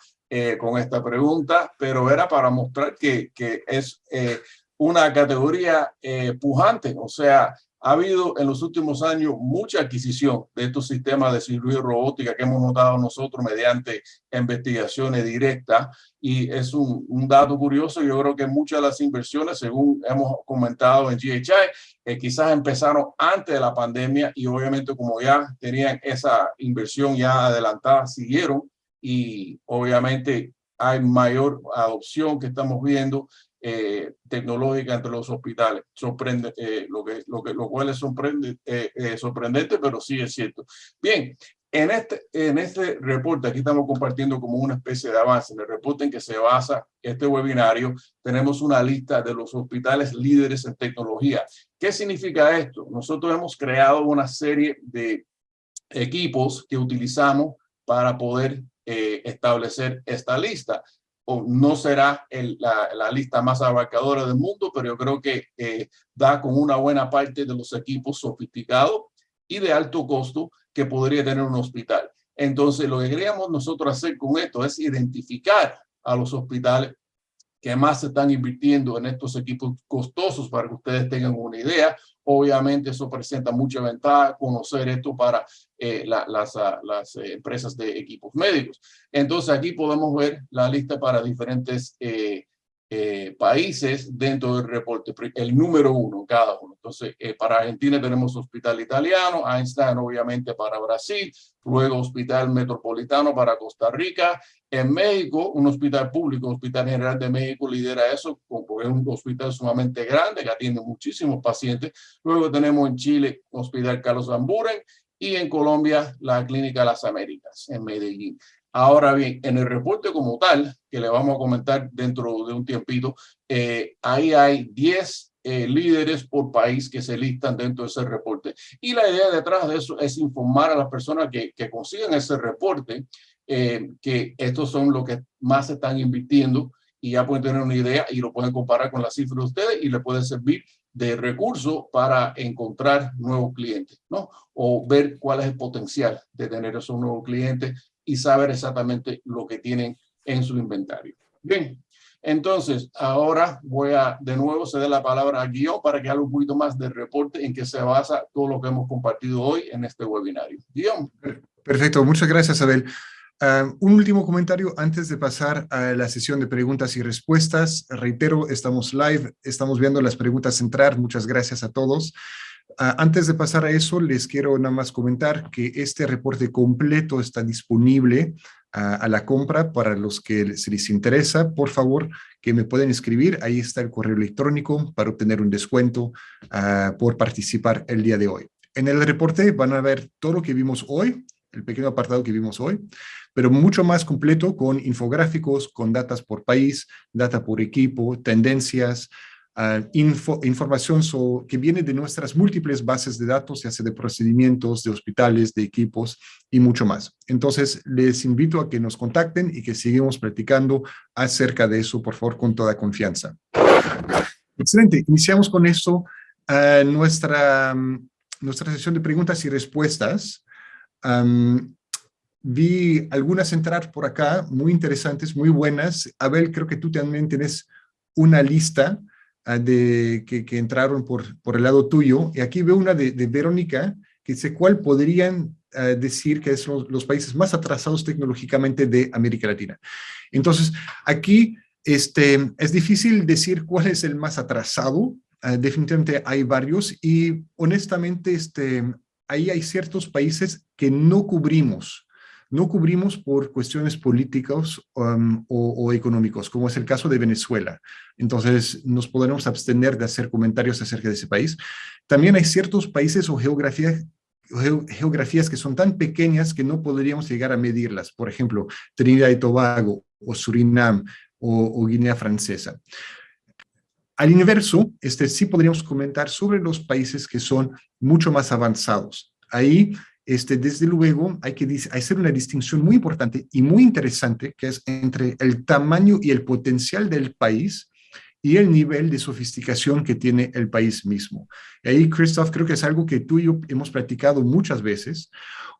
Speaker 1: con esta pregunta, pero era para mostrar que es una categoría pujante. O sea, ha habido en los últimos años mucha adquisición de estos sistemas de cirugía robótica que hemos notado nosotros mediante investigaciones directas, y es un dato curioso. Yo creo que muchas de las inversiones, según hemos comentado en GHI, quizás empezaron antes de la pandemia, y obviamente como ya tenían esa inversión ya adelantada, siguieron, y obviamente hay mayor adopción que estamos viendo tecnológica entre los hospitales. Sorprende, lo cual es sorprendente, pero sí es cierto. Bien, en este reporte, aquí estamos compartiendo como una especie de avance. En el reporte en que se basa este webinario, tenemos una lista de los hospitales líderes en tecnología. ¿Qué significa esto? Nosotros hemos creado una serie de equipos que utilizamos para poder establecer esta lista. O no será la lista más abarcadora del mundo, pero yo creo que da con una buena parte de los equipos sofisticados y de alto costo que podría tener un hospital. Entonces, lo que queríamos nosotros hacer con esto es identificar a los hospitales que más se están invirtiendo en estos equipos costosos, para que ustedes tengan una idea. Obviamente eso presenta mucha ventaja, conocer esto para las empresas de equipos médicos. Entonces aquí podemos ver la lista para diferentes países dentro del reporte, el número 1 cada uno. Entonces, para Argentina tenemos Hospital Italiano, Einstein obviamente para Brasil, luego Hospital Metropolitano para Costa Rica. En México, un hospital público, Hospital General de México lidera eso, porque es un hospital sumamente grande que atiende muchísimos pacientes. Luego tenemos en Chile Hospital Carlos Zamburen y en Colombia la Clínica Las Américas en Medellín. Ahora bien, en el reporte como tal, que le vamos a comentar dentro de un tiempito, ahí hay 10 líderes por país que se listan dentro de ese reporte. Y la idea detrás de eso es informar a las personas que consiguen ese reporte que estos son los que más se están invirtiendo y ya pueden tener una idea y lo pueden comparar con las cifras de ustedes y les puede servir de recurso para encontrar nuevos clientes, ¿no? O ver cuál es el potencial de tener esos nuevos clientes y saber exactamente lo que tienen en su inventario. Bien, entonces ahora voy a de nuevo ceder la palabra a Guillaume para que haga un poquito más del reporte en que se basa todo lo que hemos compartido hoy en este webinario. Guillaume.
Speaker 2: Perfecto, muchas gracias, Abel. Un último comentario antes de pasar a la sesión de preguntas y respuestas. Reitero, estamos live, estamos viendo las preguntas entrar. Muchas gracias a todos. Antes de pasar a eso, les quiero nada más comentar que este reporte completo está disponible a la compra para los que se les interesa. Por favor, que me pueden escribir. Ahí está el correo electrónico para obtener un descuento por participar el día de hoy. En el reporte van a ver todo lo que vimos hoy, el pequeño apartado que vimos hoy, pero mucho más completo con infográficos, con datos por país, data por equipo, tendencias, información que viene de nuestras múltiples bases de datos, ya sea de procedimientos, de hospitales, de equipos y mucho más. Entonces, les invito a que nos contacten y que sigamos platicando acerca de eso, por favor, con toda confianza. Excelente, iniciamos con esto nuestra sesión de preguntas y respuestas. Vi algunas entrar por acá, muy interesantes, muy buenas. Abel, creo que tú también tienes una lista que entraron por el lado tuyo. Y aquí veo una de Verónica, que dice, ¿cuál podrían decir que son los países más atrasados tecnológicamente de América Latina? Entonces, aquí es difícil decir cuál es el más atrasado. Definitivamente hay varios y honestamente ahí hay ciertos países que no cubrimos por cuestiones políticas o económicos, como es el caso de Venezuela. Entonces, nos podremos abstener de hacer comentarios acerca de ese país. También hay ciertos países o geografías que son tan pequeñas que no podríamos llegar a medirlas. Por ejemplo, Trinidad y Tobago, o Surinam, o Guinea Francesa. Al inverso, sí podríamos comentar sobre los países que son mucho más avanzados. Ahí, desde luego, hay que hacer una distinción muy importante y muy interesante, que es entre el tamaño y el potencial del país y el nivel de sofisticación que tiene el país mismo. Y ahí, Christoph, creo que es algo que tú y yo hemos platicado muchas veces.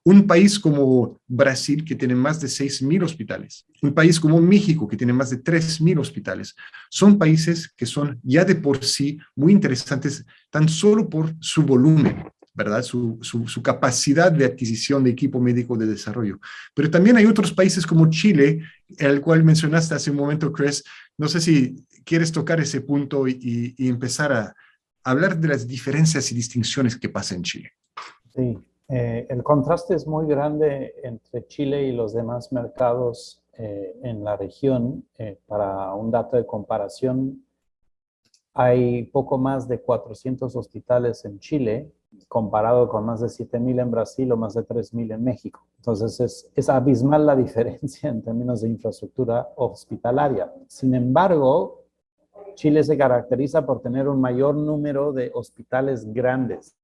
Speaker 2: Un país como Brasil, que tiene más de 6,000 hospitales, un país como México, que tiene más de 3,000 hospitales, son países que son ya de por sí muy interesantes, tan solo por su volumen, ¿verdad? Su capacidad de adquisición de equipo médico de desarrollo. Pero también hay otros países como Chile, el cual mencionaste hace un momento, Chris. No sé si quieres tocar ese punto y empezar a hablar de las diferencias y distinciones que pasa en Chile.
Speaker 3: Sí. El contraste es muy grande entre Chile y los demás mercados en la región. Para un dato de comparación, hay poco más de 400 hospitales en Chile, comparado con más de 7,000 en Brasil o más de 3,000 en México. Entonces, es abismal la diferencia en términos de infraestructura hospitalaria. Sin embargo, Chile se caracteriza por tener un mayor número de hospitales grandes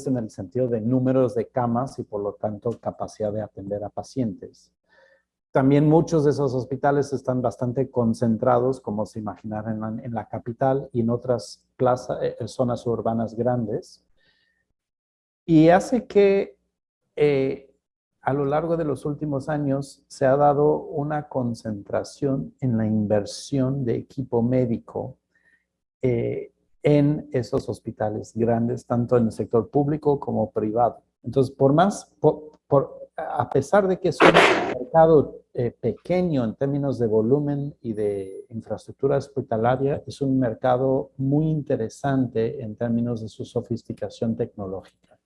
Speaker 3: en el sentido de números de camas y por lo tanto capacidad de atender a pacientes. También muchos de esos hospitales están bastante concentrados, como se imaginarán, en la capital y en otras zonas urbanas grandes. Y hace que a lo largo de los últimos años se ha dado una concentración en la inversión de equipo médico en esos hospitales grandes, tanto en el sector público como privado. Entonces, a pesar de que es un mercado pequeño en términos de volumen y de infraestructura hospitalaria es un mercado muy interesante en términos de su sofisticación tecnológica.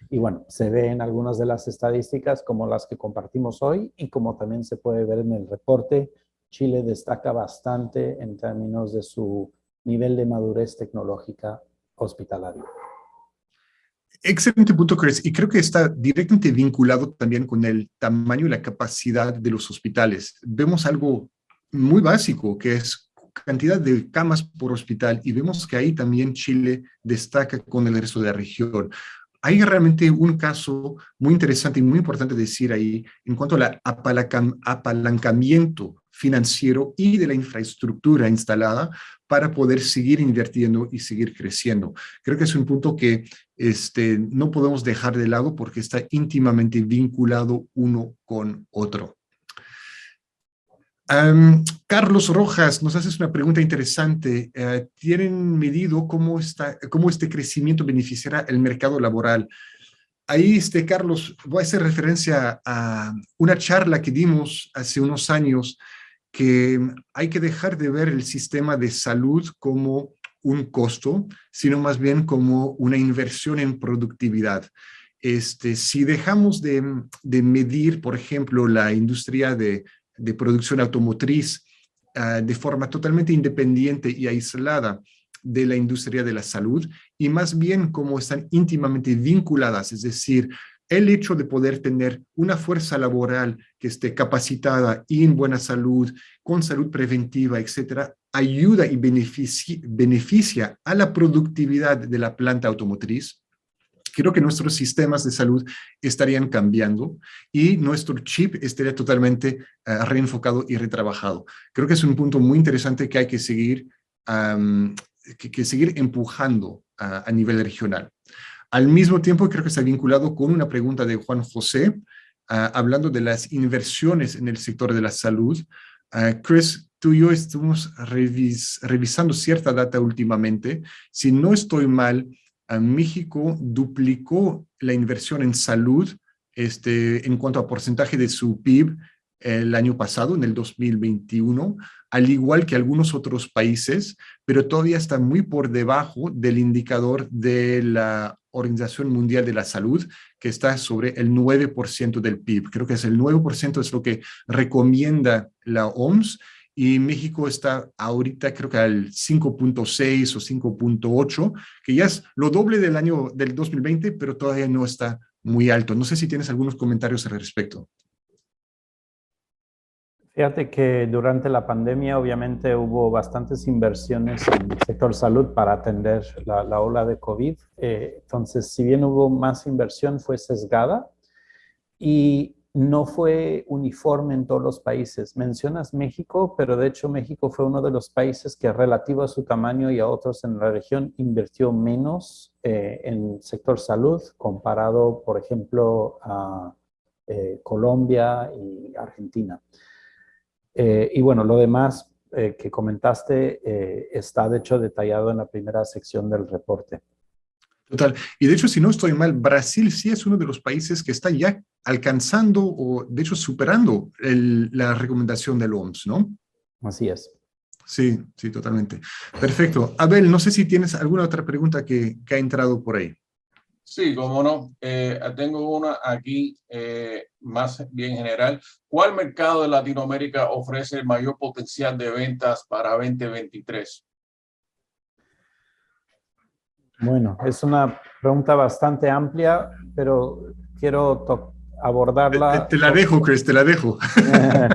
Speaker 3: Y bueno, se ve en algunas de las estadísticas como las que compartimos hoy y como también se puede ver en el reporte, Chile destaca bastante en términos de su nivel de madurez tecnológica hospitalaria.
Speaker 2: Excelente punto, Chris. Y creo que está directamente vinculado también con el tamaño y la capacidad de los hospitales. Vemos algo muy básico, que es cantidad de camas por hospital, y vemos que ahí también Chile destaca con el resto de la región. Hay realmente un caso muy interesante y muy importante decir ahí en cuanto al apalancamiento financiero y de la infraestructura instalada para poder seguir invirtiendo y seguir creciendo. Creo que es un punto que no podemos dejar de lado porque está íntimamente vinculado uno con otro. Carlos Rojas, nos haces una pregunta interesante. ¿Tienen medido cómo este crecimiento beneficiará el mercado laboral? Ahí, Carlos, voy a hacer referencia a una charla que dimos hace unos años, que hay que dejar de ver el sistema de salud como un costo, sino más bien como una inversión en productividad. Si dejamos de medir, por ejemplo, la industria de producción automotriz de forma totalmente independiente y aislada de la industria de la salud, y más bien como están íntimamente vinculadas, es decir, el hecho de poder tener una fuerza laboral que esté capacitada y en buena salud, con salud preventiva, etcétera, ayuda y beneficia a la productividad de la planta automotriz. Creo que nuestros sistemas de salud estarían cambiando y nuestro chip estaría totalmente reenfocado y retrabajado. Creo que es un punto muy interesante que hay que seguir, seguir empujando a nivel regional. Al mismo tiempo, creo que está vinculado con una pregunta de Juan José, hablando de las inversiones en el sector de la salud. Chris, tú y yo estuvimos revisando cierta data últimamente. Si no estoy mal, México duplicó la inversión en salud en cuanto a porcentaje de su PIB el año pasado, en el 2021, al igual que algunos otros países, pero todavía está muy por debajo del indicador de la Organización Mundial de la Salud, que está sobre el 9% del PIB. Creo que es el 9% es lo que recomienda la OMS, y México está ahorita creo que al 5.6 o 5.8, que ya es lo doble del año del 2020, pero todavía no está muy alto. No sé si tienes algunos comentarios al respecto.
Speaker 3: Fíjate que durante la pandemia obviamente hubo bastantes inversiones en el sector salud para atender la ola de COVID. Entonces, si bien hubo más inversión, fue sesgada y no fue uniforme en todos los países. Mencionas México, pero de hecho México fue uno de los países que relativo a su tamaño y a otros en la región invirtió menos en el sector salud comparado, por ejemplo, a Colombia y Argentina. Y bueno, lo demás que comentaste está de hecho detallado en la primera sección del reporte.
Speaker 2: Total. Y de hecho, si no estoy mal, Brasil sí es uno de los países que está ya alcanzando o de hecho superando la recomendación del OMS, ¿no?
Speaker 3: Así es.
Speaker 2: Sí, sí, totalmente. Perfecto. Abel, no sé si tienes alguna otra pregunta que ha entrado por ahí.
Speaker 1: Sí, cómo no. Tengo una aquí más bien general. ¿Cuál mercado de Latinoamérica ofrece el mayor potencial de ventas para 2023?
Speaker 3: Bueno, es una pregunta bastante amplia, pero quiero abordarla.
Speaker 2: Te la dejo, Chris, te la dejo.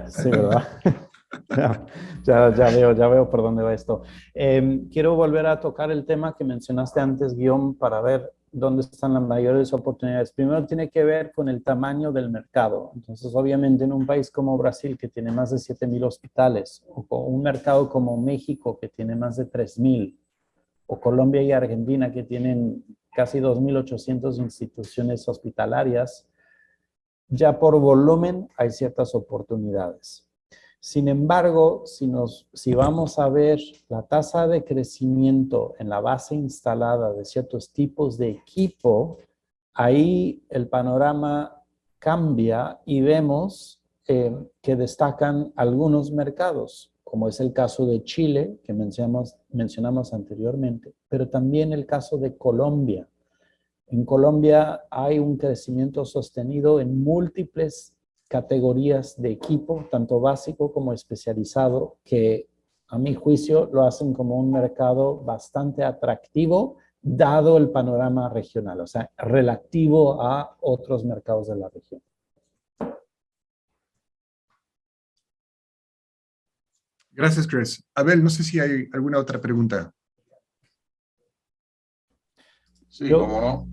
Speaker 3: Sí, ¿verdad? Ya veo por dónde va esto. Quiero volver a tocar el tema que mencionaste antes, Guión, para ver dónde están las mayores oportunidades. Primero tiene que ver con el tamaño del mercado. Entonces, obviamente, en un país como Brasil, que tiene más de 7,000 hospitales, o con un mercado como México, que tiene más de 3,000, o Colombia y Argentina, que tienen casi 2,800 instituciones hospitalarias, ya por volumen hay ciertas oportunidades. Sin embargo, si vamos a ver la tasa de crecimiento en la base instalada de ciertos tipos de equipo, ahí el panorama cambia y vemos que destacan algunos mercados. como es el caso de Chile, que mencionamos anteriormente, pero también el caso de Colombia. En Colombia hay un crecimiento sostenido en múltiples categorías de equipo, tanto básico como especializado, que a mi juicio lo hacen como un mercado bastante atractivo, dado el panorama regional, o sea, relativo a otros mercados de la región.
Speaker 2: Gracias, Chris. Abel, no sé si hay alguna otra pregunta.
Speaker 1: Sí, cómo no.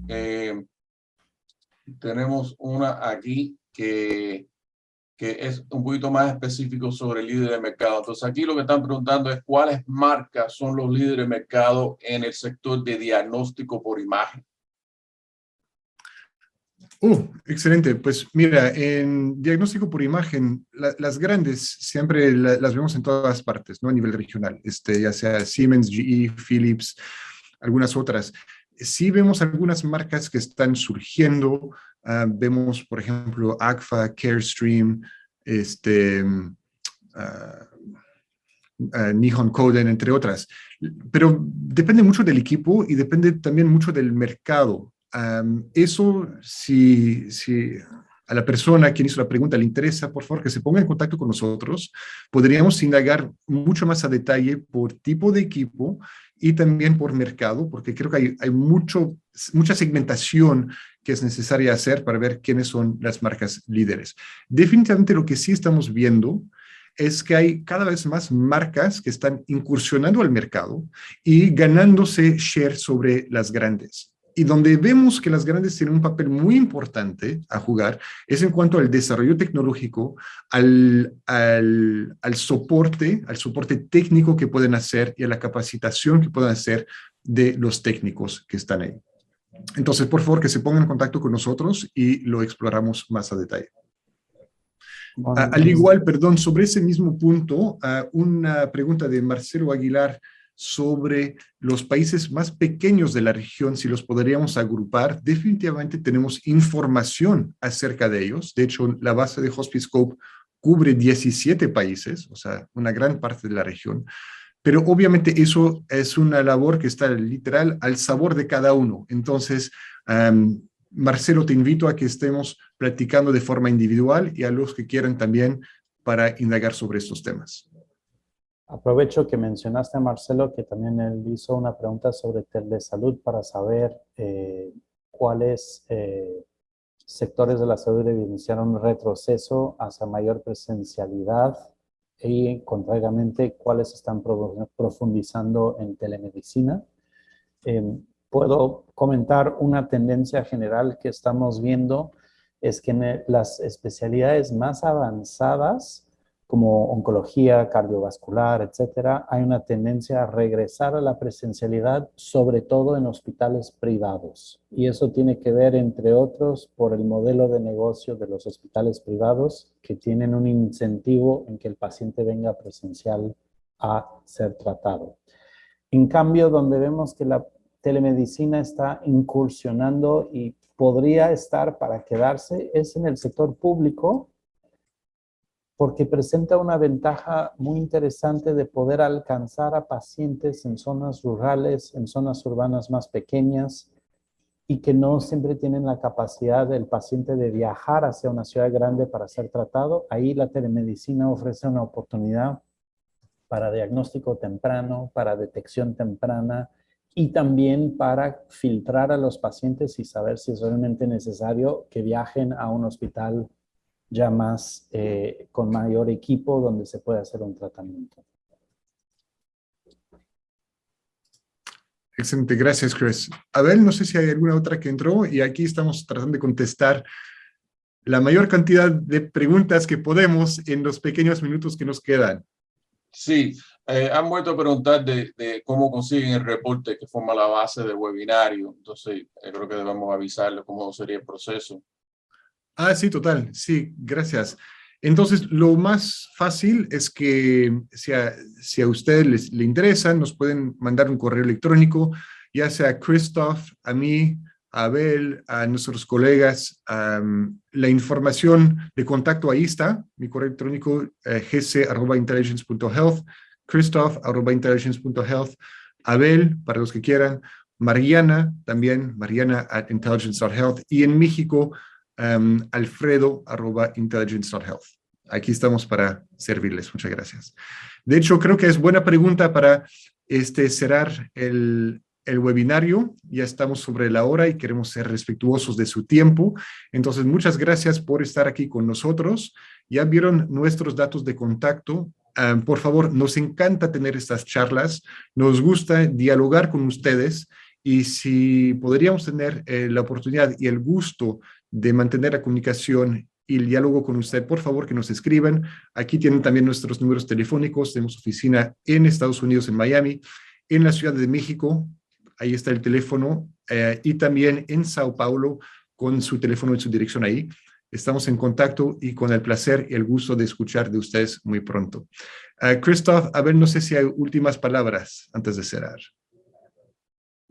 Speaker 1: Tenemos una aquí que es un poquito más específico sobre el líder de mercado. Entonces aquí lo que están preguntando es cuáles marcas son los líderes de mercado en el sector de diagnóstico por imagen.
Speaker 2: Excelente. Pues mira, en diagnóstico por imagen, las grandes siempre las vemos en todas partes, ¿no? A nivel regional, ya sea Siemens, GE, Philips, algunas otras. Sí vemos algunas marcas que están surgiendo. Vemos, por ejemplo, Agfa, Carestream, Nihon Kohden, entre otras. Pero depende mucho del equipo y depende también mucho del mercado. Eso, si a la persona a quien hizo la pregunta le interesa, por favor, que se ponga en contacto con nosotros. Podríamos indagar mucho más a detalle por tipo de equipo y también por mercado, porque creo que hay mucha segmentación que es necesaria hacer para ver quiénes son las marcas líderes. Definitivamente lo que sí estamos viendo es que hay cada vez más marcas que están incursionando al mercado y ganándose share sobre las grandes. Y donde vemos que las grandes tienen un papel muy importante a jugar es en cuanto al desarrollo tecnológico, al soporte técnico que pueden hacer y a la capacitación que pueden hacer de los técnicos que están ahí. Entonces, por favor, que se pongan en contacto con nosotros y lo exploramos más a detalle. Al igual, perdón, sobre ese mismo punto, una pregunta de Marcelo Aguilar sobre los países más pequeños de la región, si los podríamos agrupar. Definitivamente tenemos información acerca de ellos. De hecho, la base de Hospscope cubre 17 países, o sea, una gran parte de la región. Pero obviamente eso es una labor que está literal al sabor de cada uno. Entonces, Marcelo, te invito a que estemos platicando de forma individual y a los que quieran también para indagar sobre estos temas.
Speaker 3: Aprovecho que mencionaste a Marcelo, que también él hizo una pregunta sobre telesalud para saber cuáles sectores de la salud evidenciaron un retroceso hacia mayor presencialidad y, contrariamente, cuáles están profundizando en telemedicina. Puedo comentar una tendencia general que estamos viendo, es que en las especialidades más avanzadas, como oncología, cardiovascular, etcétera, hay una tendencia a regresar a la presencialidad, sobre todo en hospitales privados. Y eso tiene que ver, entre otros, por el modelo de negocio de los hospitales privados, que tienen un incentivo en que el paciente venga presencial a ser tratado. En cambio, donde vemos que la telemedicina está incursionando y podría estar para quedarse, es en el sector público, porque presenta una ventaja muy interesante de poder alcanzar a pacientes en zonas rurales, en zonas urbanas más pequeñas, y que no siempre tienen la capacidad del paciente de viajar hacia una ciudad grande para ser tratado. Ahí la telemedicina ofrece una oportunidad para diagnóstico temprano, para detección temprana, y también para filtrar a los pacientes y saber si es realmente necesario que viajen a un hospital ya más con mayor equipo donde se puede hacer un tratamiento.
Speaker 2: Excelente, gracias, Chris. Abel, no sé si hay alguna otra que entró y aquí estamos tratando de contestar la mayor cantidad de preguntas que podemos en los pequeños minutos que nos quedan.
Speaker 1: Sí, han vuelto a preguntar de cómo consiguen el reporte que forma la base del webinario. Entonces, creo que debemos avisarles cómo sería el proceso.
Speaker 2: Sí, total. Sí, gracias. Entonces, lo más fácil es que si a ustedes le interesa, nos pueden mandar un correo electrónico, ya sea a Christoph, a mí, a Abel, a nuestros colegas. La información de contacto ahí está, mi correo electrónico gc@intelligence.health, Christoph@intelligence.health, Abel, para los que quieran, Mariana también, Mariana@intelligence.health, y en México, Alfredo@intelligence.health. Aquí estamos para servirles. Muchas gracias. De hecho, creo que es buena pregunta para cerrar el webinario. Ya estamos sobre la hora y queremos ser respetuosos de su tiempo. Entonces, muchas gracias por estar aquí con nosotros. Ya vieron nuestros datos de contacto. Por favor, nos encanta tener estas charlas. Nos gusta dialogar con ustedes. Y si podríamos tener la oportunidad y el gusto de mantener la comunicación y el diálogo con usted, por favor que nos escriban. Aquí tienen también nuestros números telefónicos. Tenemos oficina en Estados Unidos, en Miami, en la Ciudad de México, ahí está el teléfono, y también en Sao Paulo, con su teléfono y su dirección ahí. Estamos en contacto y con el placer y el gusto de escuchar de ustedes muy pronto. Christoph, a ver, no sé si hay últimas palabras antes de cerrar.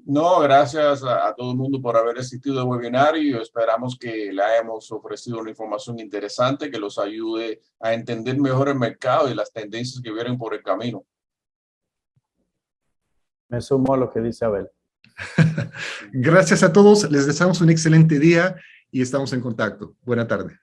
Speaker 1: No, gracias a todo el mundo por haber asistido al webinario. Esperamos que le hayamos ofrecido una información interesante que los ayude a entender mejor el mercado y las tendencias que vienen por el camino.
Speaker 3: Me sumo a lo que dice Abel.
Speaker 2: Gracias a todos, les deseamos un excelente día y estamos en contacto. Buena tarde.